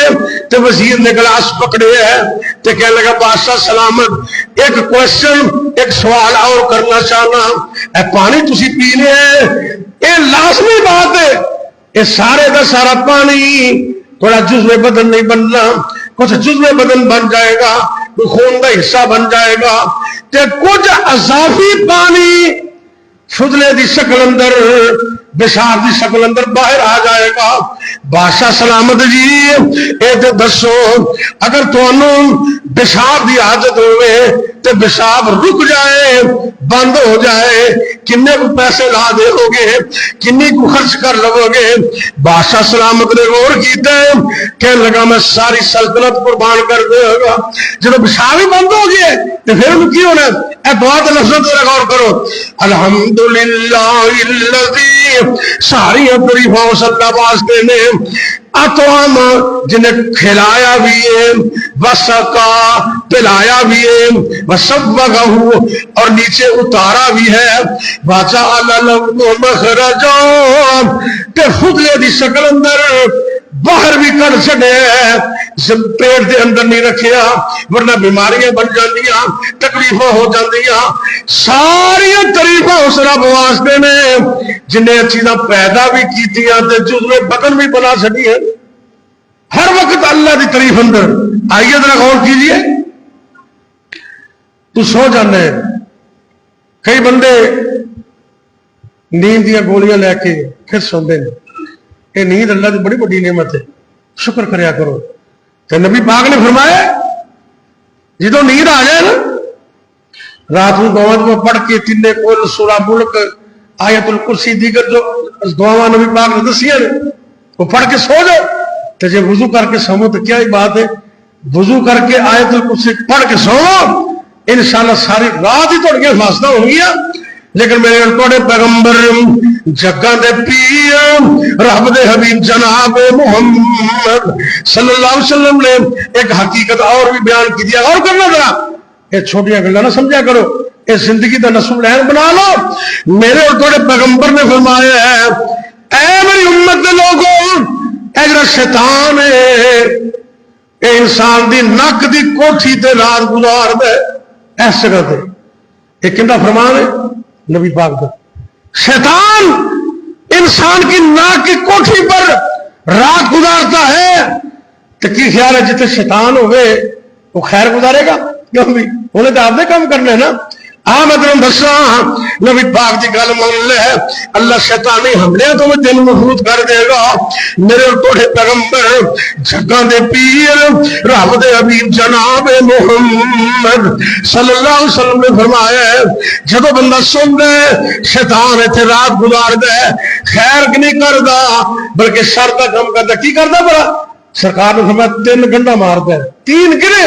تے وزیر نے گلاس پکڑے ہے تے کہنے لگا بادشاہ سلامت ایک کوشچن ایک سوال اور کرنا چاہنا اے پانی تسی پی لے یہ لازمی بات ہے یہ سارے دا سارا پانی تھوڑا جزو بدن نہیں بننا کچھ جزو بدن بن جائے گا کوئی خون کا حصہ بن جائے گا تے کچھ اضافی پانی فضلے دی شکل اندر بشار دی شکل اندر باہر آ جائے گا بادشاہ سلامت جی اے تے دسو اگر تانوں پیشاب دی عادت ہوئے تے پیشاب رک جائے بند ہو جائے کنے کو پیسے لا دے ہو گے کنی کو خرچ کر لو گے بادشاہ سلامت نے غور کیتا ہے کہنے لگا میں ساری سلطنت قربان کر دے گا جب پیشاب ہی بند ہو گئے تو پھر کی ہونا اے دعا تے لفظ تے غور کرو الحمدللہ الذی ساری تعریفاں صلی اللہ واسطے نے اطعم جنہیں کھلایا بھی ہے وسقا پلایا بھی ہے وسوغہ اور نیچے اتارا بھی ہے وجعل له مخرجا تے فضلے دی شکل اندر باہر بھی کر چھڑے پیٹ دے اندر نہیں رکھیا ورنہ بیماریاں بن جاندیاں تکلیفاں ہو جاندیاں ساری تعریفاں اس رب واسطے نے جنہیں چیزاں پیدا بھی کیتیاں تے جزو بدن بھی بنا چھڑی ہے ہر وقت اللہ دی تعریف اندر آئیے ذرا غور کیجئے تو سو جانا ہے کئی بندے نیند دیا گولیاں لے کے پھر سوندے ہیں یہ نیند اللہ کی بڑی بڑی نعمت ہے شکر کریا کرو تو نبی پاک نے فرمایا جدو نیند آ جائے نا رات کو دعا پڑھ کے تینے کول سورہ ملک آیت الکرسی دیگر جو دعا نبی پاک نے دسیاں نے وہ پڑھ کے سو جاؤ تو جب وضو کر کے سو تو کیا ہی بات ہے وضو کر کے آیت الکرسی پڑھ کے سو انشاءاللہ ساری رات ہی تھوڑی حفاظتیں ہوں گی لیکن میرے تھوڑے پیغمبر جگہ دے پیر رب دے حبیب جناب محمد صلی اللہ علیہ وسلم نے ایک حقیقت اور بھی بیان کی دیا. اور کرنا ذرا یہ چھوٹیاں گلاں نہ سمجھا کرو, یہ زندگی کا نصب العین بنا لو. میرے اور تھوڑے پیغمبر نے فرمایا ہے اے میری امت کے لوگوں, اے جڑا شیطان ہے اے انسان دی نک دی کوٹھی تے رات گزار دے اس جگہ تے. یہ کندا فرمان ہے نبی پاک کا. شیطان انسان کی ناک کی کوٹھی پر رات گزارتا ہے تو کی خیال ہے جتنے شیطان ہوئے وہ خیر گزارے گا؟ کیوں بھی انہیں تو آپ نے کام کرنا ہے نا. میں تمہیں دسا نبی پاک کی گل مان لے, اللہ شیطانی حملے تو میں دل محفوظ کر دے گا. میرے توڑے پیغمبر جگہ دے پیر رب دے حبیب جناب محمد صلی اللہ علیہ وسلم نے فرمایا ہے جدو بندہ سن دے شیطان اتنے رات گزار دے خیر نہیں کردا بلکہ شر کا کام کرتا. کی کرتا بڑا سرکار نے فرمایا 3 گنڈا مارتا ہے, 3 گرے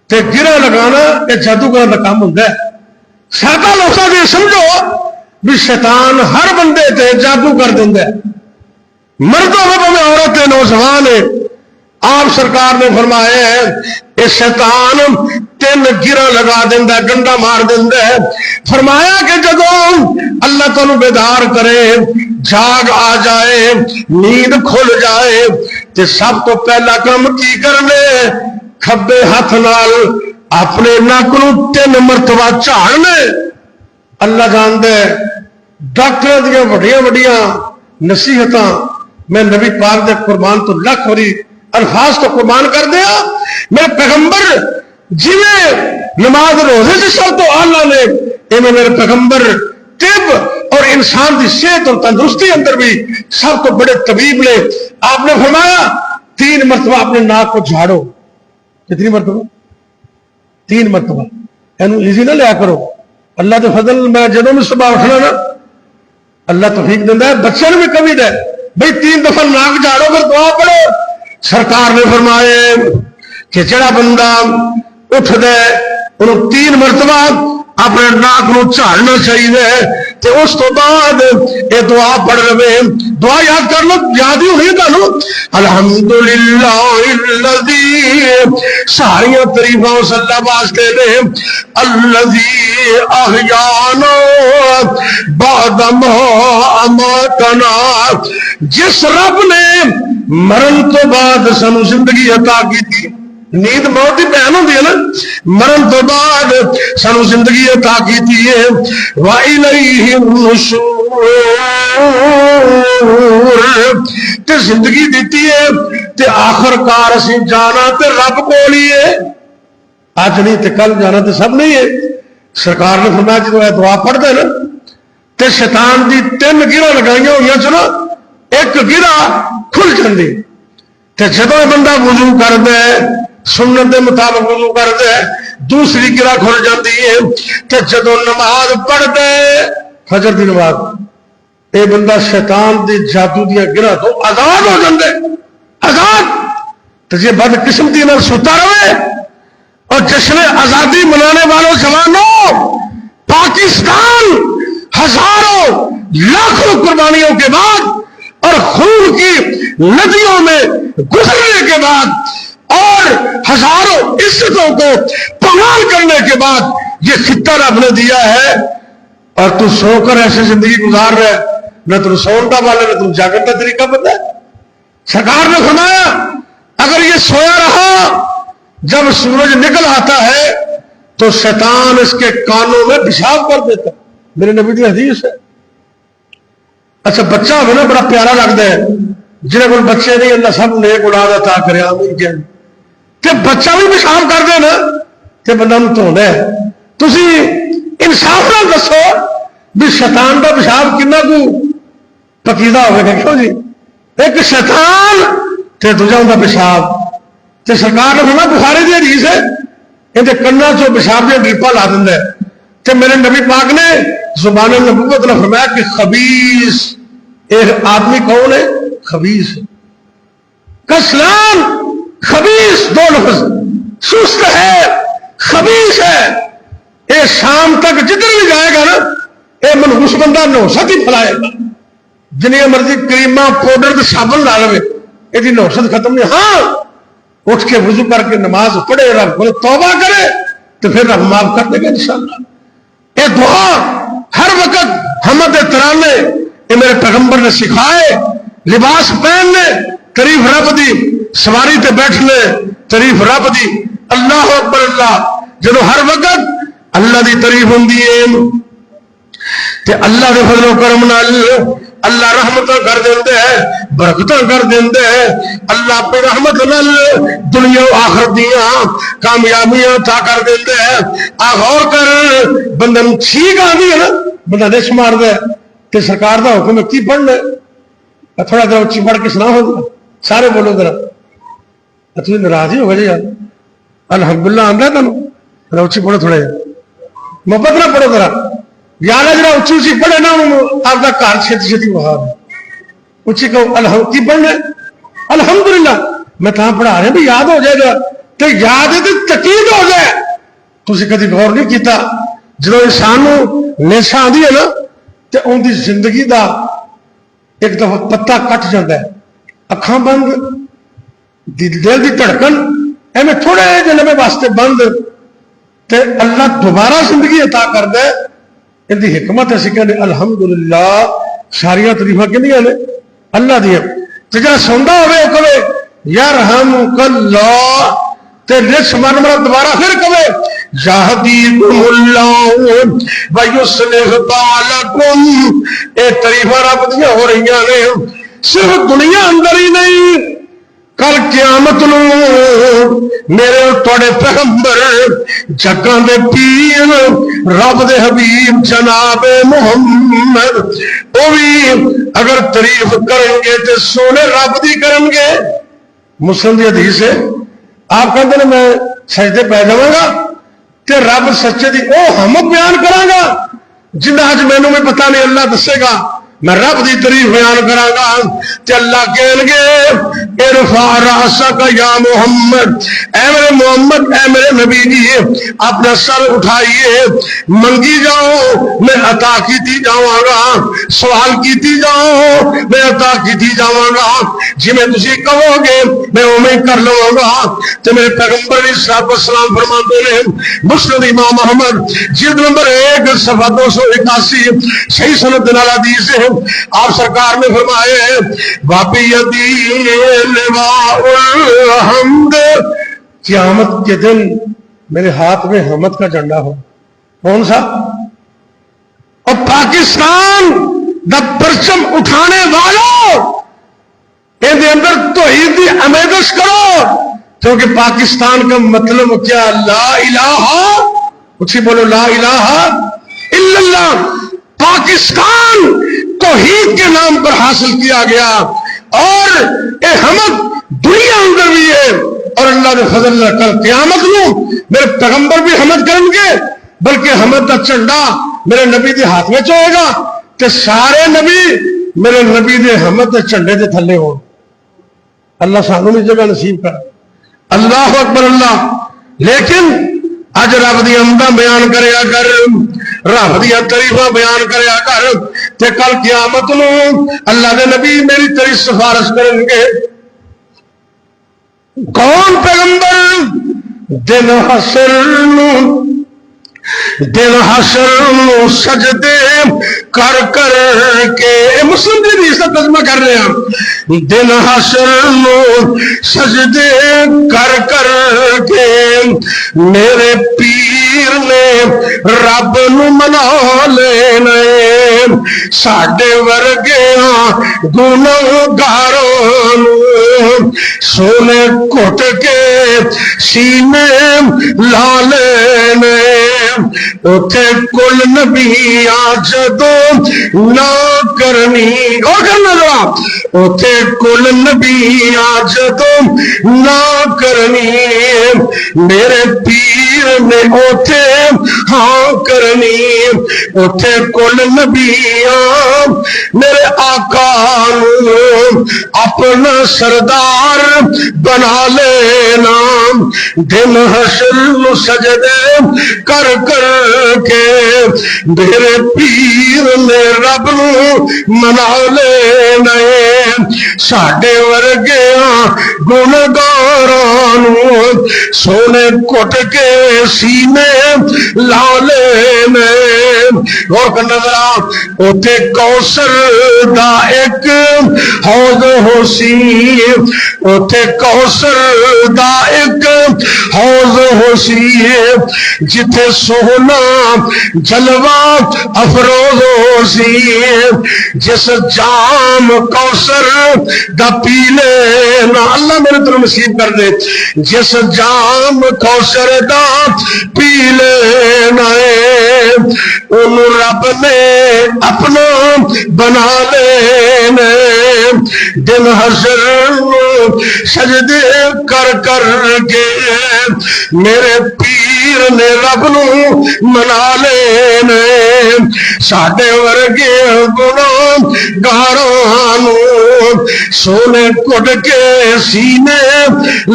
تے گرا لگانا یہ جادوگر کا کام ہوتا ہے. سادہ لفظاں یہ سمجھو بھی شیطان ہر بندے تے جادو کر دیندا ہے, مرد ہو میں عورت ہے نوجوان ہے. آپ سرکار نے فرمایا ہے یہ شیطان 3 گرا لگا دیندا ہے, گنڈا مار دیندا ہے. فرمایا کہ جدوں اللہ تعالی بیدار کرے جاگ آ جائے نیند کھل جائے تے سب تو پہلا کام کی کرنے کھبے ہاتھ نال اپنے نک نو 3 مرتبہ جھاڑنے. اللہ جاندا ہے ڈاکٹر دیا وڈیاں وڈیاں نصیحتاں میں نبی پاک دے قربان تو لکھ وری الفاظ تو قربان کر دیا. میرے پیغمبر جویں نماز روزے سے سب تو اعلیٰ نے ایویں میرے پیغمبر طب اور انسان کی صحت اور تندرستی اندر بھی سب تو بڑے طبیب نے. آپ نے فرمایا 3 مرتبہ اپنے ناک کو جھاڑو. کتنی مرتبہ؟ 3 مرتبہ. ایزی نہ لیا کرو. اللہ کے فضل میں جدوں بھی صبح اٹھنا نا اللہ توفیق دینا ہے, بچے نے بھی کمی دے بھائی 3 دفعہ ناک جھاڑو پھر دعا پڑھو. سرکار نے فرمایا کہ جڑا بندہ اٹھ دے انہوں 3 مرتبہ اپنے ناک نو جھاڑنا چاہیے تے اس تو بعد یہ دعا پڑھ رہے. دعا یاد کر لو, یاد ہی ہونی تمہوں الحمدللہ الذی, ساریاں تعریفاں اس اللہ واسطے نے الذی احیانا بعد ما اماتنا, جس رب نے مرن تو بعد سانو زندگی عطا کی تھی. نیند موت کی بہن ہوتی ہے نا, مرن تو بعد سانو زندگی عطا کی تھی ہے. وَإِلَيْهِ النُّشُورُ, تے زندگی دیتی ہے تے آخر کار اسی جانا تے رب کول ہی ہے. آج نہیں تے کل جانا تے سب نہیں ہے. سرکار نے فرمایا جب یہ دعا پڑھ دے نا تے شیطان دی 3 گرہ لگائیاں ہوئی چلو 1 گرہ کھل جاندی. تے جدوں بندہ وضو کر دے سنت دے مطابق وضو کر دے دوسری گرہ کھل جاتی ہے. تے جدوں نماز پڑھ دے فجر دی نماز اے بندہ شیطان دی جادو دیا گرہ تو آزاد ہو جاندے. آزاد تو یہ بد قسمتی نہ سوتا رہے. اور جشن آزادی منانے والوں جوانوں, پاکستان ہزاروں لاکھوں قربانیوں کے بعد اور خون کی ندیوں میں گزرنے کے بعد اور ہزاروں عزتوں کو پامال کرنے کے بعد یہ خطہ رب نے دیا ہے اور تو سو کر ایسے زندگی گزار رہے, نہ تم سون کا والا نہ تم جاگن کا طریقہ پتہ ہے. سرکار نے فرمایا اگر یہ سویا رہا جب سورج نکل آتا ہے تو شیطان اس کے کانوں میں پیشاب کر دیتا. میرے نبی کی حدیث ہے. اچھا بچہ ہونا بڑا پیارا لگتا ہے, جنہیں کوئی بچے نہیں اللہ سب نیک اولاد عطا کرے آمین کیا کہ بچہ بھی پیشاب کر دے نا کہ بندہ نوں دھوندا ہے. تسی انصاف نال دسو بھی شیطان کا پیشاب کنا کو پکیدہ ہوئے گا. کیوں جی ایک شیطان تے دوجا ہوندا پیشاب. تے سرکار نے فرمایا بخاری دی حدیث ہے یہ کنا چوں پیشاب دیا ڈرپا لا دیندا ہے. تے میرے نبی پاک نے زبان نبوت نے فرمایا کہ خبیث ایک آدمی کون ہے؟ خبیث کسلان. خبیث 2 لفظ, سست ہے خبیث ہے. یہ شام تک جدھر بھی جائے گا نا یہ منہوس بندہ نوست ہی پھیلائے گا جنیا مرضی کریما پاؤڈر تو صابن لا لے یہ نوست ختم نہیں. ہاں اٹھ کے وضو کر کے نماز پڑھے رب کو توبہ کرے تو پھر رب معاف کر دے گا انشاءاللہ. یہ دعا ہر وقت حمد ترانے یہ میرے پیغمبر نے سکھائے. لباس پہن لے تعریف رب دی, سواری تے بیٹھ لے تعریف رب دی. اللہ اکبر اللہ جب ہر وقت اللہ دی تعریف ہوندی ہے تے اللہ دے فضل و کرم نال اللہ رحمت کر دیندے ہے, برکتاں کر دیندے ہے. اللہ اپنی رحمت نال دنیا و آخرت دیاں کامیابیاں تھا کر دیندے ہے. غور کر بندہ ٹھیک آندی ہے نا بندہ دیش مار دے تے سرکار دا حکم ہے کی پڑھ لے. تھوڑا ذرا اچھی پڑھ کے سنا ہو سارے بولو ذرا تھی ناراض ہی ہو گئے یار الحمدللہ آندہ ہے تمہیں ذرا اچھی پڑھو تھوڑا محبت نہ پڑھو ذرا یاد ہے. ذرا اچھی اچھی پڑھے نا آپ کا گھر چھتی چھتی وہاں اچھی کہو کی پڑھنا الحمدللہ میں تاں پڑھا رہا بھی یاد ہو جائے گا تو یاد ہے تو تقید ہو جائے. تسی کدی غور نہیں کیتا جدو انسان نیشا آدھی ہے نا تو ان کی زندگی دا ایک دفعہ پتا کٹ جاتا ہے اکھاں بند دل دی دھڑکن ایویں تھوڑے جے لمحے واسطے بند تے اللہ دوبارہ زندگی عطا کردا ہے. ان دی حکمت اسی کہندے الحمدللہ ساریاں تعریفاں کہندیاں نے اللہ دی. تے جڑا سوندا ہوے او کہے یرحمک اللہ تے رس من مرا دوبارہ پھر کہے یہدیکم اللہ ویصلح بالکم. اے تعریفاں رب دیاں ہو رہیاں نے صرف دنیا اندر ہی نہیں کل قیامت نو میرے توڑے پیغمبر جگاں دے پیر رب دے حبیب جناب محمد وہ بھی اگر تعریف کریں گے تو سونے رب دی کریں گے. مسلم دی حدیث ہے آپ کہتے ہیں میں سجدے پہ جاؤں گا تے رب سچے دی او حمد بیان کراں گا جنہ اج مینوں میں پتہ نہیں اللہ دسے گا میں رب دی تعریف بیان کراں گا تے اللہ کہن گے ارفع راسک یا محمد اے میرے محمد اے میرے نبی جی اپنا سر اٹھائیے منگی جاؤ میں عطا کیتی جاواں گا سوال کیتی جاؤ میں عطا کیتی جاواں گا جی میں تسی کہو گے میں اوویں کر لواں گا. تے میرے پیغمبر علیہ الصلوۃ والسلام فرماتے ہیں مسند امام احمد جلد نمبر 1 صفحہ 281 صحیح سند نال حدیث ہے. آپ سرکار نے فرمائے وَبِيَدِهِ لِوَاءُ الْحَمْدِ قیامت کے دن میرے ہاتھ میں حمد کا جھنڈا ہو. کون سا؟ اور پاکستان دا پرچم اٹھانے والوں ان دے اندر توحید دی امیدش کرو کیونکہ پاکستان کا مطلب کیا لا الہ اچھی بولو لا الہ الا اللہ. پاکستان توحید کے نام پر حاصل کیا گیا اور اے حمد دنیا اندر بھی ہے اور اللہ نے فضل اللہ کل قیامت نو میرے پیغمبر بھی حمد کریں گے بلکہ حمد کا جھنڈا میرے نبی دے ہاتھ میں چوئے گا کہ سارے نبی میرے نبی دے حمد دے جھنڈے دے تھلے ہو. اللہ سانوں بھی جگہ نصیب کر. اللہ اکبر اللہ. لیکن اج رب دی حمداں بیان کریا کر رب دیا تعریفاں بیان کریا کر تے کل قیامت نو اللہ دے نبی میری تیری سفارش کریں گے. کون پیغمبر دن حشر نو سجدے کر کر کے مسلم دی حدیث کا ترجمہ کر رہے ہیں دن حشر نو سجدے کر کر کے میرے پیر نے رب نو منا لینا ساڈے ورگیاں گنہگاراں نو سونے کٹ کے سینے لا لینے اتے کل نبی جدو نہ کرنی اور کرنا ذرا اتے کل نبی جدو نہ کرنی میرے پیر نے اتے ہاں کرنی اتے کل نبی میرے آقا نو اپنا سردار بنا لینا، دن حشر نو سجدے کر کر کے میرے پیر نے رب نو منا لینا، ساڈے ورگیاں گنہگاراں نو سونے کٹ کے سینے لا لینے۔ غور کرنا ذرا، اوتھے کوثر دا ایک حوض ہو سی، اوتھے کوثر دا ایک حوض ہو سی، جتھے سونا جلوہ افروز ہو سی، جس جام کوثر دا پی لینا، اللہ میرے تر نصیب کر دے، جس جام کوثر دا پی لینا انہوں رب نے اپنا بنا لینا، دن حشر سجدے کر کر کے میرے پیر نے رب نو منا لینا، ساڈے ورگے گنہگاراں نو سونے کٹ کے سینے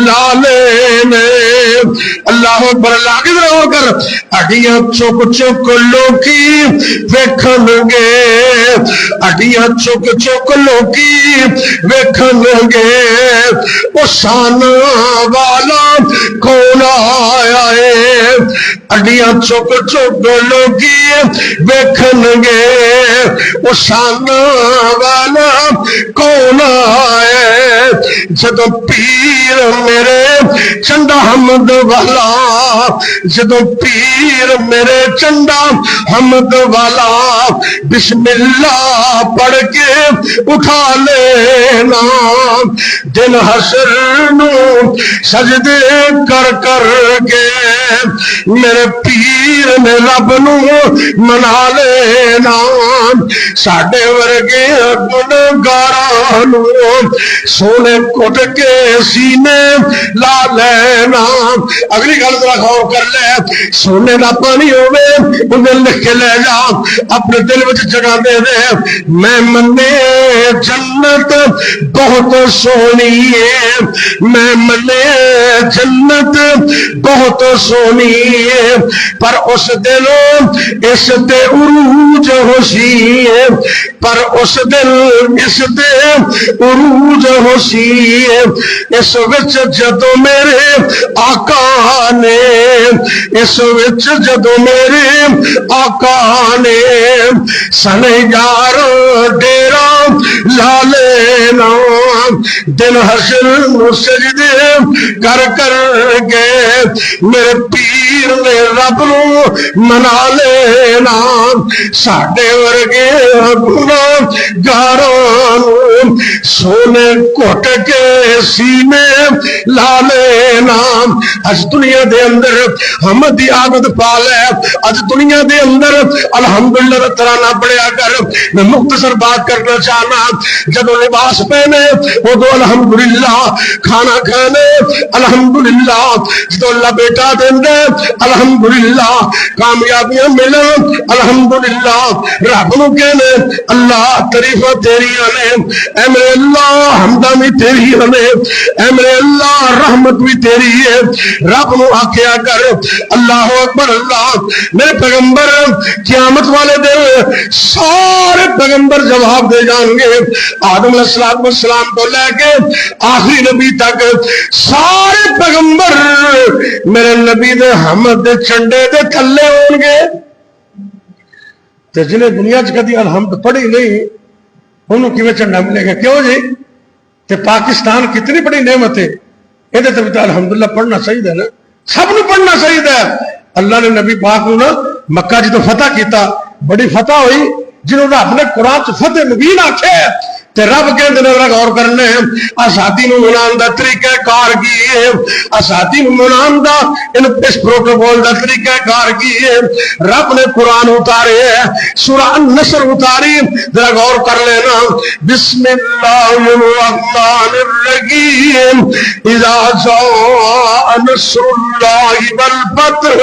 لا لینے۔ اللہ اکبر، اللہ کی طرح ہو کر اڈیاں چک چک لوکی ویکھن گے، اڈیاں چک چک لوکی ویکھن گے، او سانا والا کون آیا ہے، اڈیاں چک چک لوکی ویکھن گے، او سانا والا کون آیا ہے، جدو پیر میرے چنڈا حمد والا، جدو پیر میرے چنڈا حمد والا بسم اللہ پڑھ کے اٹھا لینا، دن حشر نو سجدے کر کر کے میرے پیر نے رب نو منا لینا، ساڈے ورگے گنہگاراں نو سونے کٹ کے سینے لا لینا۔ اگلی گل ذرا غور کر لے، سونے دا پانی ہوے انہیں لکھ کے لے جا، اپنے دل وچ جگہ دے دے، میں منے جنت بہت سونی ہے، میں منے جنت بہت سونی ہے، پر اس دل اس تے عروج ہوشی ہے، پر اس دل اس تے عروج ہوشی ہے، اس وچ جدو میرے آقا نے، اس وچ جدو میرے آقا نے سنے یار ڈیرا لا لینا، دن حشر نو سجدے کر کر کے میرے پیر نے رب نو منا لینا، ساڈے ورگے گنہگاراں نو سونے کٹ کے سینے لا لینا۔ اج دنیا دے اندر حمد دی عادت پا لے، اج دنیا دے اندر الحمدللہ ترانہ پڑھیا کر۔ میں مختصر بات کرنا چاہنا، جب لباس پہنے ادو الحمدللہ، کھانا کھانے الحمدللہ، جدو اللہ بیٹا دے الحمدللہ، کامیابیاں ملن الحمدللہ، رب نو کہنے اللہ تعریفاں تیریاں نے، اے میرے اللہ حمداں بھی تیریاں نے، اے میرے اللہ رحمت بھی تیری ہے۔ رب نو آکھیا کر اللہ اکبر اللہ۔ میرے پیغمبر قیامت والے دن سارے پیغمبر جواب دے جان گے، آدم علیہ السلام کو لے کے آخری نبی تک سارے پیغمبر میرے نبی دے حمد دے چنڈے دے تھلے ہون گے، تے جنہیں دنیا چ کدی الحمد پڑھی نہیں انہوں کیویں چنڈا ملے گا؟ کیوں جی؟ تے پاکستان کتنی بڑی نعمت ہے، یہ تو الحمدللہ پڑھنا چاہیے نا، سب نو پڑھنا چاہیے۔ اللہ نے نبی پاک نو نا مکہ جدو فتح کیتا، بڑی فتح ہوئی، جنہوں نے اپنے قرآن چ فتح مبین آکھے، تے رب کے دن غور کرنے آزادی نو منان دا طریقہ کار کی ہے، آزادی نو منان دا اس پروٹوکول دا طریقہ کار کی ہے۔ رب نے قرآن اتارے ہے، سورہ النصر اتاری، ذرا غور کر لینا، بسم اللہ الرحمن الرحیم، اذا جاء نصر اللہ والفتح،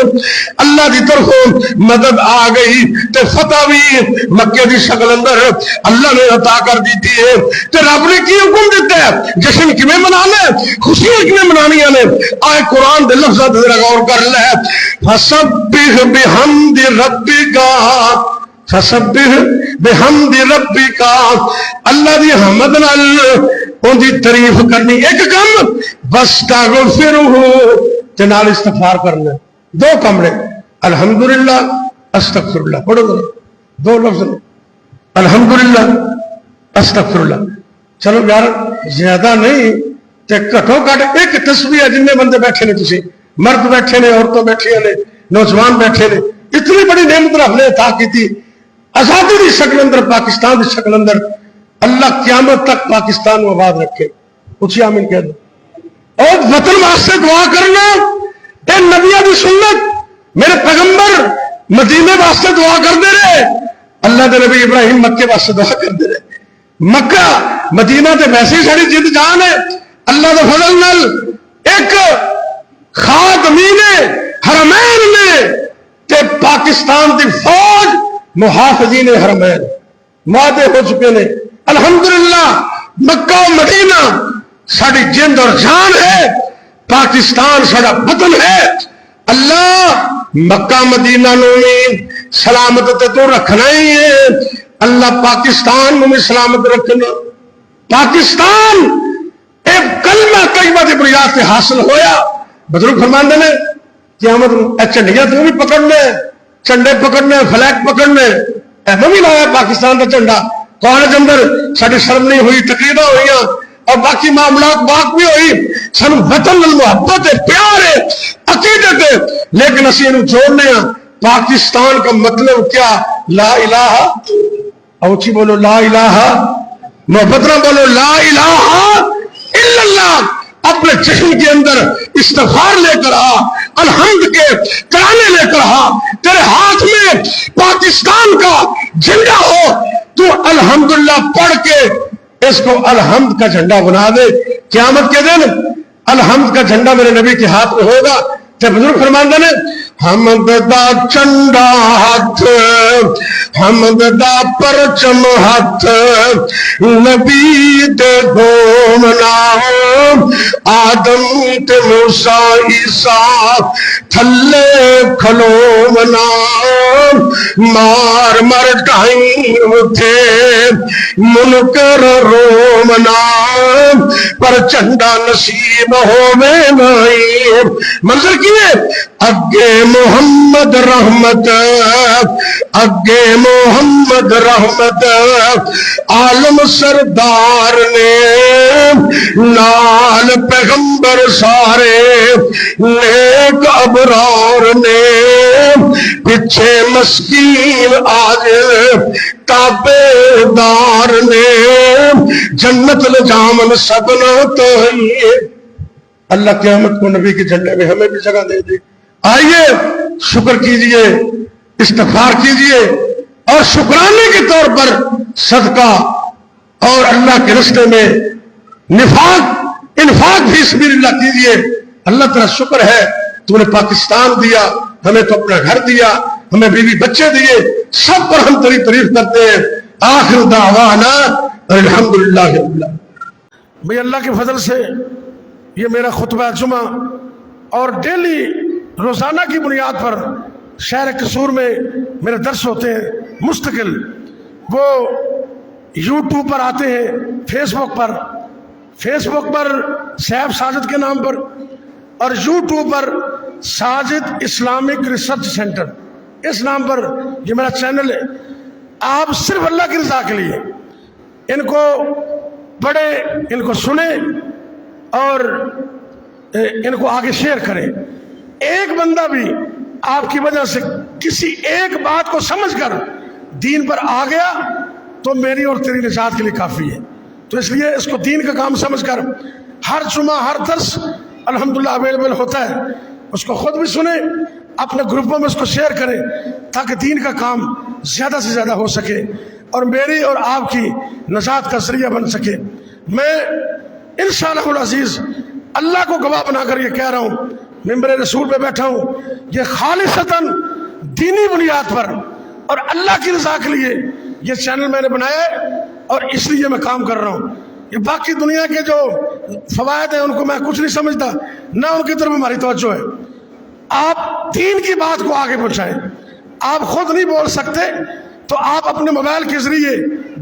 اللہ دی طرف مدد آ گئی تے فتح بھی مکے دی شکل اندر اللہ نے عطا کر دیتی ہے۔ تے رب نے کی حکم دیتا ہے جشن کیویں منانا ہے، خوشیاں کیویں منانیاں نے؟ آئے قرآن دے لفظات ذرا غور کر لے، فسبح بحمد ربک، فسبح بحمد ربک، اللہ دی حمد نال ان دی تعریف کرنی ایک کم، واستغفرہ تے نال استغفار کرنا، دو کم نے، الحمدللہ استغفر اللہ، پڑھو ذرا دو لفظ نے، الحمدللہ استغفر اللہ۔ چلو یار زیادہ نہیں تے گھٹو گھٹ ایک تسبیح جن بندے بیٹھے نے، تسی مرد بیٹھے نے، عورتوں بیٹھے نے، نوجوان بیٹھے نے، اتنی بڑی نعمت رب نے عطا کی تھی، آزادی دی شکل اندر، پاکستان دی شکل اندر، اللہ قیامت تک پاکستان کو آباد رکھے، اچھی آمین کہہ دو۔ اور وطن واسطے دعا کرنا اے نبیہ دی سنت، میرے پیغمبر مدینے واسطے دعا کر دے رہے، اللہ دے نبی ابراہیم مکے واسطے دعا کر دے رہے، مکہ مدینہ تے ویسے ہی ساری جد جان ہے، اللہ دے فضل نال ایک خادمین حرمین نے تے پاکستان دی فوج محافظین حرمین معاہدے ہو چکے نے، الحمدللہ مکہ و مدینہ ساری جند اور جان ہے، پاکستان سارا وطن ہے، اللہ مکہ مدینہ نو بھی سلامت تے تو رکھنا ہی ہے، اللہ پاکستان میں سلامت رکھنا، پاکستان ایک کلمہ طیبہ دی بنیاد سے حاصل ہویا، بزرگ فرماندے نے قیامت چنڈیاں تو بھی پکڑنے، چنڈے پکڑنے، فلیگ پکڑنے، میں بھی لایا پاکستان کا جھنڈا، کالج اندر ساری سرمنی ہوئی، تقریباں ہوئی اور باقی معاملات بات بھی ہوئی، سن وطن محبت ہے، پیار ہے، عقیدت ہے، لیکن اسی انہوں چھوڑنے ہیں۔ پاکستان کا مطلب کیا؟ لا الہ، اوچی بولو لا الہ، محبت نہ بولو لا الہ الا اللہ۔ اپنے چشم کے اندر استغفار لے کر آ، الحمد کے ترانے لے کر آ، تیرے ہاتھ میں پاکستان کا جھنڈا ہو، تو الحمدللہ پڑھ کے اس کو الحمد کا جھنڈا بنا دے، قیامت کے دن الحمد کا جھنڈا میرے نبی کے ہاتھ میں ہوگا۔ تے بزرگ فرماندے نے حمد دا چنڈا ہاتھ، حمد دا پرچم ہاتھ، نبی دے گھومنا، آدم تے موسیٰ عیسیٰ تھلے کھلومنا، مار مر ٹائیں اٹھے منکر رومنا، پر چنڈا نصیب ہووے نہیں۔ منظر کیے اگے محمد رحمت، اگے محمد رحمت، عالم سردار نے نال پیغمبر سارے، نیک ابرار نے پچھے مسکین عاجز تابع دار نے، جنت لجامن سبنا تہیے۔ اللہ قیامت کو نبی کے جھنڈے میں ہمیں بھی جگہ دے دے۔ آئیے شکر کیجئے، استغفار کیجئے، اور شکرانے کے طور پر صدقہ اور اللہ کے راستے میں انفاق فی سبیل اللہ کیجئے۔ اللہ تیرا شکر ہے، تو نے پاکستان دیا، ہمیں تو اپنا گھر دیا، ہمیں بیوی بچے دیے، سب پر ہم تیری تعریف کرتے ہیں۔ آخر دعوانا الحمدللہ رب العالمین۔ بھئی اللہ کے فضل سے یہ میرا خطبہ جمعہ اور ڈیلی روزانہ کی بنیاد پر شہر قصور میں میرے درس ہوتے ہیں مستقل، وہ یوٹیوب پر آتے ہیں، فیس بک پر سیف ساجد کے نام پر، اور یوٹیوب پر ساجد اسلامک ریسرچ سینٹر، اس نام پر یہ میرا چینل ہے۔ آپ صرف اللہ کی رضا کے لیے ان کو پڑھیں، ان کو سنیں اور ان کو آگے شیئر کریں۔ ایک بندہ بھی آپ کی وجہ سے کسی ایک بات کو سمجھ کر دین پر آ گیا تو میری اور تیری نجات کے لیے کافی ہے۔ تو اس لیے اس کو دین کا کام سمجھ کر ہر جمعہ ہر درس الحمدللہ اویلیبل ہوتا ہے، اس کو خود بھی سنیں، اپنے گروپوں میں اس کو شیئر کریں تاکہ دین کا کام زیادہ سے زیادہ ہو سکے اور میری اور آپ کی نجات کا ذریعہ بن سکے۔ میں انشاءاللہ العزیز اللہ کو گواہ بنا کر یہ کہہ رہا ہوں ممبر رسول پہ بیٹھا ہوں، یہ خالصتاً دینی بنیاد پر اور اللہ کی رضا کے لیے یہ چینل میں نے بنایا ہے، اور اس لیے میں کام کر رہا ہوں۔ یہ باقی دنیا کے جو فوائد ہیں ان کو میں کچھ نہیں سمجھتا، نہ ان کی طرف ہماری توجہ ہے۔ آپ دین کی بات کو آگے پہنچائیں، آپ خود نہیں بول سکتے تو آپ اپنے موبائل کے ذریعے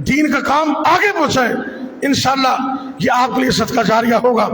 دین کا کام آگے پہنچائیں، انشاءاللہ یہ آپ کے لیے صدقہ جاریہ ہوگا۔